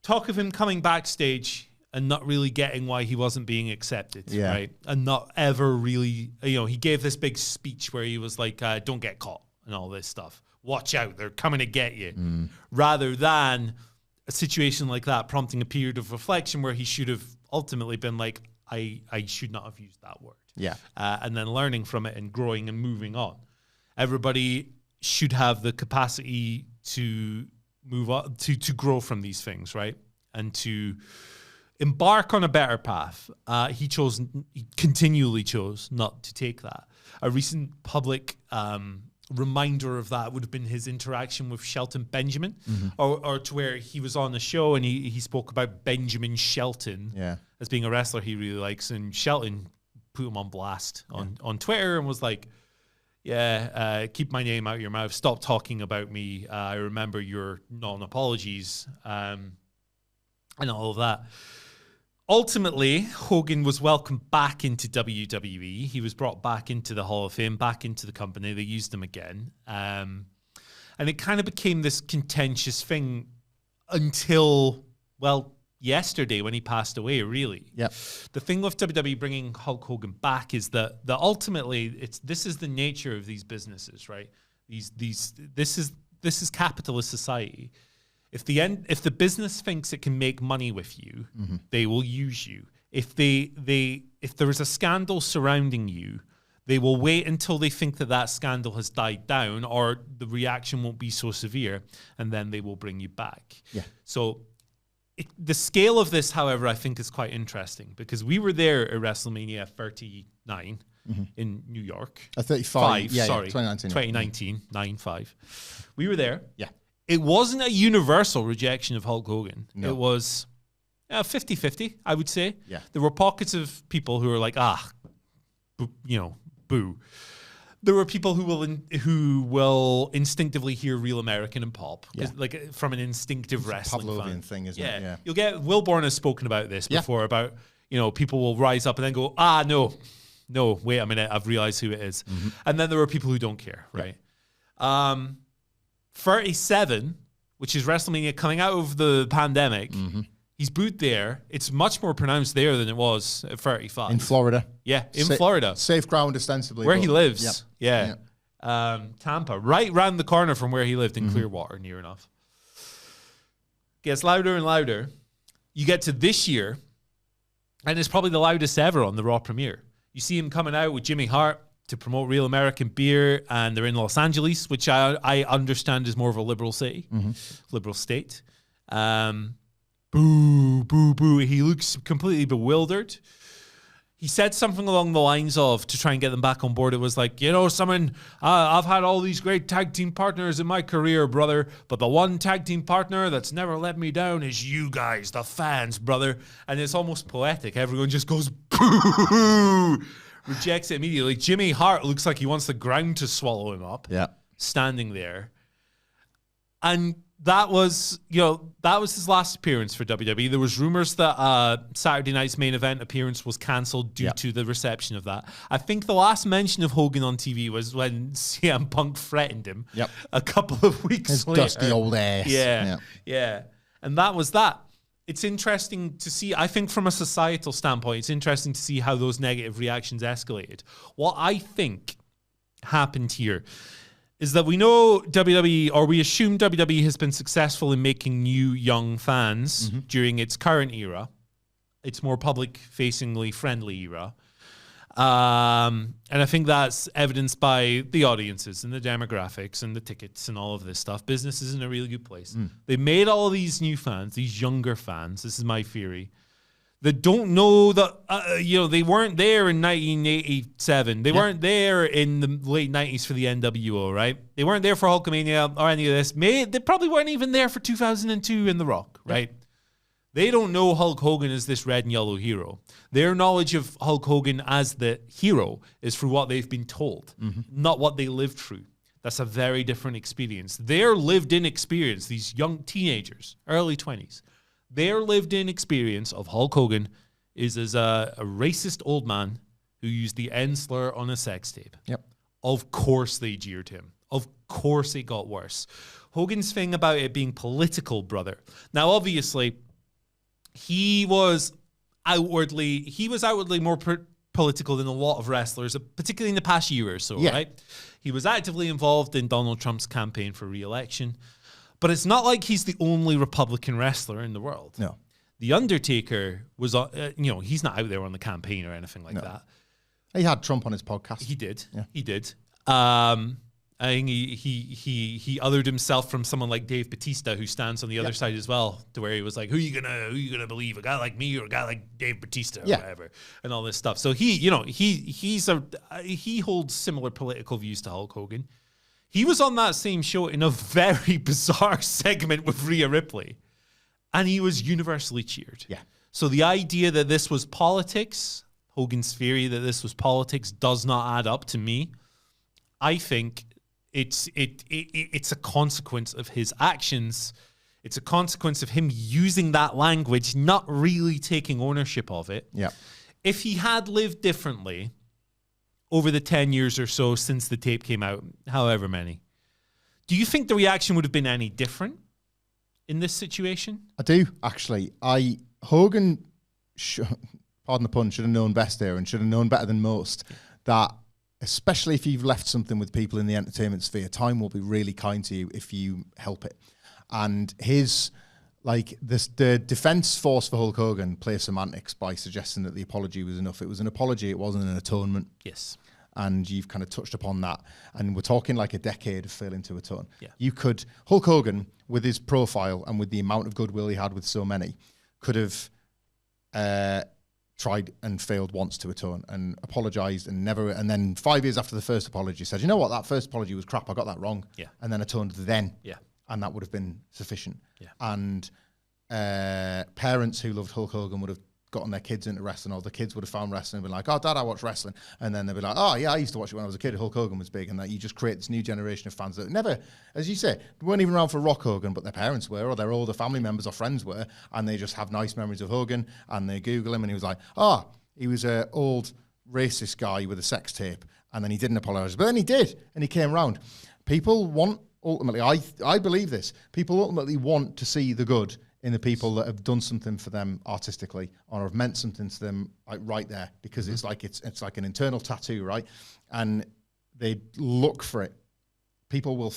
talk of him coming backstage and not really getting why he wasn't being accepted, right? And not ever really, he gave this big speech where he was like, don't get caught. and all this stuff. Watch out, they're coming to get you. Rather than a situation like that prompting a period of reflection where he should have ultimately been like, I should not have used that word. Yeah. And then learning from it and growing and moving on. Everybody should have the capacity to move on, to grow from these things, right? And to embark on a better path. He continually chose not to take that. A recent public reminder of that would have been his interaction with Shelton Benjamin, or to where he was on the show and he spoke about Benjamin Shelton as being a wrestler he really likes, and Shelton put him on blast on Twitter and was like, keep my name out of your mouth, stop talking about me, I remember your non-apologies, and all of that. Ultimately, Hogan was welcomed back into WWE. He was brought back into the Hall of Fame, back into the company. They used him again. And it kind of became this contentious thing until, yesterday when he passed away, really. Yep. The thing with WWE bringing Hulk Hogan back is that ultimately this is the nature of these businesses, right? This is capitalist society. If the business thinks it can make money with you, they will use you. If there is a scandal surrounding you, they will wait until they think that scandal has died down or the reaction won't be so severe, and then they will bring you back. Yeah. So the scale of this, however, I think is quite interesting because we were there at WrestleMania 39 in New York. 35. Yeah, sorry. 2019. 2019, 9-5. We were there. Yeah. It wasn't a universal rejection of Hulk Hogan. No. It was 50-50, I would say. Yeah. There were pockets of people who were like, boo. There were people who will instinctively hear Real American and pop, like from an instinctive wrestling Pavlovian fan. thing, isn't it? Yeah. You'll get Will Bourne has spoken about this before about people will rise up and then go, no, wait a minute, I've realized who it is, and then there were people who don't care, right? 37, which is WrestleMania coming out of the pandemic, he's booed there. It's much more pronounced there than it was at 35. In Florida. Yeah, in Florida. Safe ground, ostensibly. Where he lives. Yeah. Tampa, right round the corner from where he lived in Clearwater, near enough. Gets louder and louder. You get to this year, and it's probably the loudest ever on the Raw premiere. You see him coming out with Jimmy Hart to promote Real American Beer, and they're in Los Angeles, which I understand is more of a liberal city, liberal state. Boo, boo, boo. He looks completely bewildered. He said something along the lines of, to try and get them back on board, it was like, I've had all these great tag team partners in my career, brother, but the one tag team partner that's never let me down is you guys, the fans, brother. And it's almost poetic. Everyone just goes, boo, rejects it immediately. Jimmy Hart looks like he wants the ground to swallow him up. Yeah. Standing there. And that was his last appearance for WWE. There was rumors that Saturday night's main event appearance was cancelled due to the reception of that. I think the last mention of Hogan on TV was when CM Punk threatened him a couple of weeks later. His dusty old ass. Yeah. And that was that. It's interesting to see, I think from a societal standpoint, it's interesting to see how those negative reactions escalated. What I think happened here is that we know WWE, or we assume WWE has been successful in making new young fans during its current era, its more public-facingly friendly era. And I think that's evidenced by the audiences and the demographics and the tickets and all of this stuff. Business is in a really good place. They made all these new fans, these younger fans, this is my theory, that don't know that, they weren't there in 1987. They weren't there in the late 90s for the NWO, right? They weren't there for Hulkamania or any of this. They probably weren't even there for 2002 in The Rock, right? They don't know Hulk Hogan as this red and yellow hero. Their knowledge of Hulk Hogan as the hero is through what they've been told, not what they lived through. That's a very different experience. Their lived-in experience, these young teenagers, early 20s, their lived-in experience of Hulk Hogan is as a racist old man who used the N slur on a sex tape. Yep. Of course they jeered him. Of course it got worse. Hogan's thing about it being political, brother. Now, obviously, he was outwardly more political than a lot of wrestlers, particularly in the past year or so, right? He was actively involved in Donald Trump's campaign for re-election. But it's not like he's the only Republican wrestler in the world. No. The Undertaker was, he's not out there on the campaign or anything like that. He had Trump on his podcast. He did. Yeah. He did. I think he othered himself from someone like Dave Bautista, who stands on the other side as well, to where he was like, who you gonna believe, a guy like me or a guy like Dave Bautista or whatever, and all this stuff. So he holds similar political views to Hulk Hogan. He was on that same show in a very bizarre segment with Rhea Ripley, and he was universally cheered. Yeah. So the idea that this was politics, Hogan's theory that this was politics, does not add up to me. I think it's a consequence of his actions. It's a consequence of him using that language, not really taking ownership of it. Yeah. If he had lived differently over the 10 years or so since the tape came out, however many, do you think the reaction would have been any different in this situation? I do, actually. Hogan, pardon the pun, should have known best there and should have known better than most that, especially if you've left something with people in the entertainment sphere, time will be really kind to you if you help it. And the defense force for Hulk Hogan plays semantics by suggesting that the apology was enough. It was an apology. It wasn't an atonement. Yes. And you've kind of touched upon that. And we're talking like a decade of failing to atone. Yeah. Hulk Hogan, with his profile and with the amount of goodwill he had with so many, could have tried and failed once to atone and apologized and then 5 years after the first apology said, you know what, that first apology was crap, I got that wrong. Yeah. And then atoned then. Yeah. And that would have been sufficient. Yeah. And parents who loved Hulk Hogan would have gotten their kids into wrestling, or the kids would have found wrestling and been like, oh, Dad, I watch wrestling. And then they'd be like, oh, yeah, I used to watch it when I was a kid. Hulk Hogan was big. And that you just create this new generation of fans that never, as you say, weren't even around for Rock Hogan, but their parents were, or their older family members or friends were, and they just have nice memories of Hogan, and they Google him, and he was like, he was an old racist guy with a sex tape, and then he didn't apologize. But then he did, and he came around. People want, ultimately, I believe this, people ultimately want to see the good in the people that have done something for them artistically or have meant something to them, like right there, because it's like an internal tattoo, right? And they look for it. People will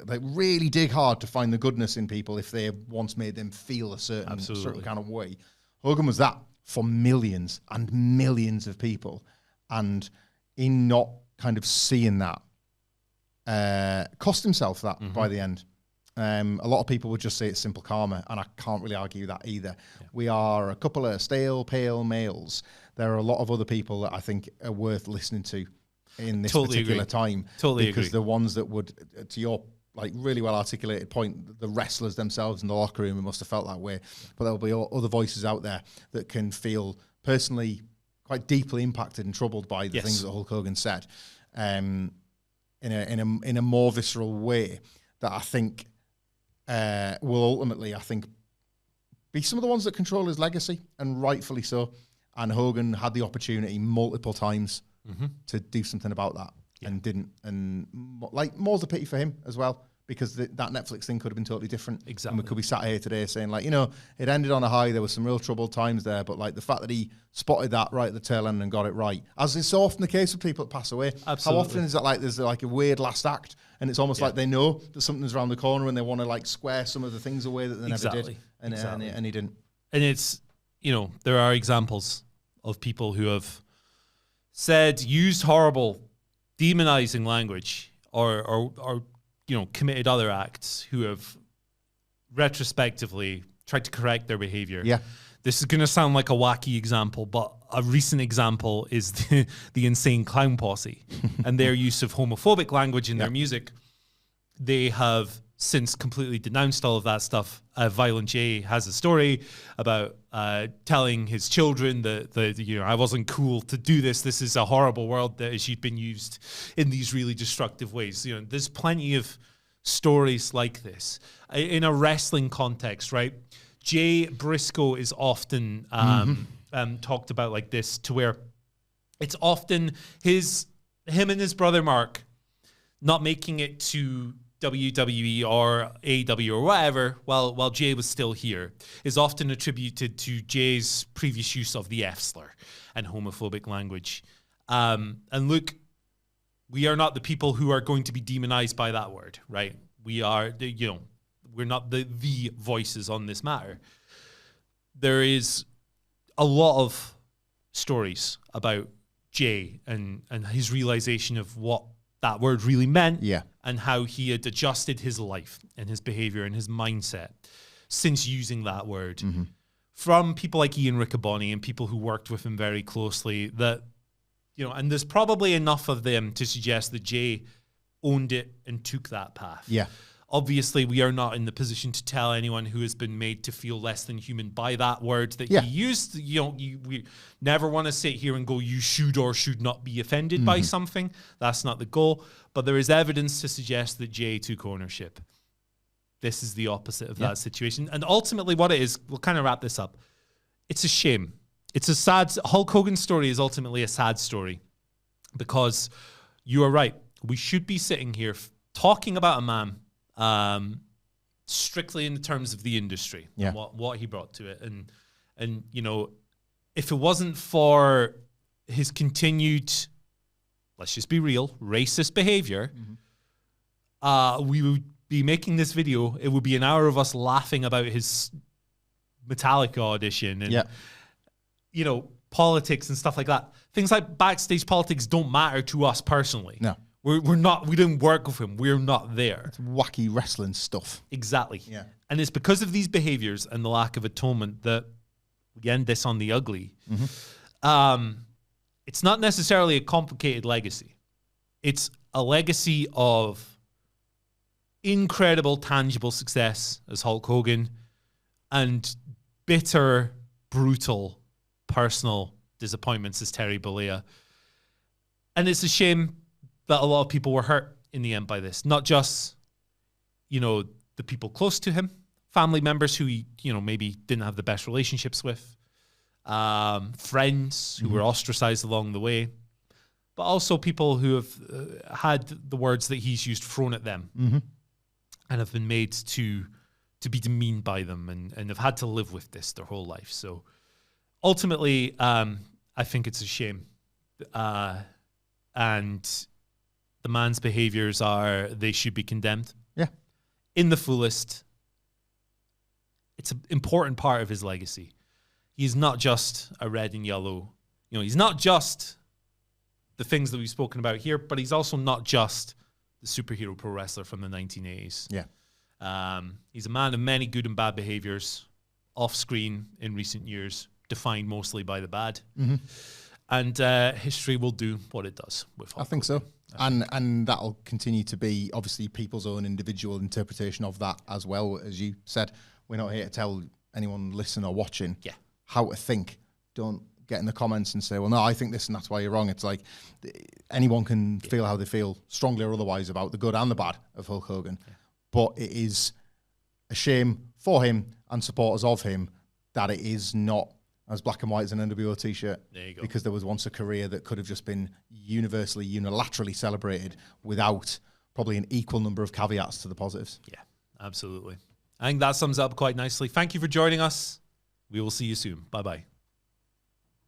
they really dig hard to find the goodness in people if they have once made them feel a certain kind of way. Hogan was that for millions and millions of people, and in not kind of seeing that, cost himself that by the end. A lot of people would just say it's simple karma, and I can't really argue that either. Yeah. We are a couple of stale, pale males. There are a lot of other people that I think are worth listening to in this particular time. Because the ones that would, to your really well articulated point, the wrestlers themselves in the locker room must have felt that way. But there'll be other voices out there that can feel personally quite deeply impacted and troubled by the things that Hulk Hogan said, in a more visceral way that I think will ultimately, I think, be some of the ones that control his legacy, and rightfully so. And Hogan had the opportunity multiple times to do something about that and didn't. And more's the pity for him as well, because that Netflix thing could have been totally different. Exactly. And we could be sat here today saying, it ended on a high. There were some real troubled times there, but the fact that he spotted that right at the tail end and got it right, as is so often the case with people that pass away. Absolutely. How often is that there's a weird last act, and it's almost like they know that something's around the corner and they want to square some of the things away that they never did, and he didn't. And it's, there are examples of people who have used horrible, demonizing language or committed other acts, who have retrospectively tried to correct their behavior. Yeah. This is going to sound like a wacky example, but a recent example is the Insane Clown Posse and their use of homophobic language in their music. They have since completely denounced all of that stuff. Violent J has a story about telling his children that I wasn't cool to do this. This is a horrible world that has been used in these really destructive ways. There's plenty of stories like this in a wrestling context, right? Jay Briscoe is often talked about like this, to where it's often him and his brother Mark not making it to WWE or AEW or whatever, while Jay was still here, is often attributed to Jay's previous use of the F slur and homophobic language. And look, we are not the people who are going to be demonized by that word, right? We are, we're not the voices on this matter. There is a lot of stories about Jay and his realization of what that word really meant, and how he had adjusted his life and his behavior and his mindset since using that word. From people like Ian Riccaboni and people who worked with him very closely, that, and there's probably enough of them to suggest that Jay owned it and took that path. Obviously, we are not in the position to tell anyone who has been made to feel less than human by that word that he used. We never want to sit here and go, you should or should not be offended by something. That's not the goal. But there is evidence to suggest that Jay took ownership. This is the opposite of that situation. And ultimately what it is, we'll kind of wrap this up. It's a shame. It's a sad, Hulk Hogan's story is ultimately a sad story, because you are right. We should be sitting here talking about a man strictly in the terms of the industry and what he brought to it. And if it wasn't for his continued, let's just be real, racist behavior, we would be making this video. It would be an hour of us laughing about his Metallica audition and, politics and stuff like that. Things like backstage politics don't matter to us personally. No. We're not, we didn't work with him. We're not there. It's wacky wrestling stuff. Exactly. And it's because of these behaviors and the lack of atonement that we end this on the ugly. It's not necessarily a complicated legacy. It's a legacy of incredible, tangible success as Hulk Hogan and bitter, brutal, personal disappointments as Terry Bollea. And it's a shame that a lot of people were hurt in the end by this. Not just, the people close to him, family members who he, maybe didn't have the best relationships with, friends who were ostracized along the way, but also people who have had the words that he's used thrown at them and have been made to be demeaned by them and have had to live with this their whole life. So ultimately, I think it's a shame. And the man's behaviors they should be condemned. In the fullest. It's an important part of his legacy. He's not just a red and yellow. He's not just the things that we've spoken about here, but he's also not just the superhero pro wrestler from the 1980s. He's a man of many good and bad behaviors, off screen in recent years, defined mostly by the bad. And history will do what it does with Hulk. I think so. And that'll continue to be, obviously, people's own individual interpretation of that as well. As you said, we're not here to tell anyone listening or watching how to think. Don't get in the comments and say, well, no, I think this and that's why you're wrong. It's like anyone can feel how they feel, strongly or otherwise, about the good and the bad of Hulk Hogan. But it is a shame for him and supporters of him that it is not as black and white as an NWO t-shirt. There you go. Because there was once a career that could have just been universally, unilaterally celebrated without probably an equal number of caveats to the positives. Yeah, absolutely. I think that sums up quite nicely. Thank you for joining us. We will see you soon. Bye-bye.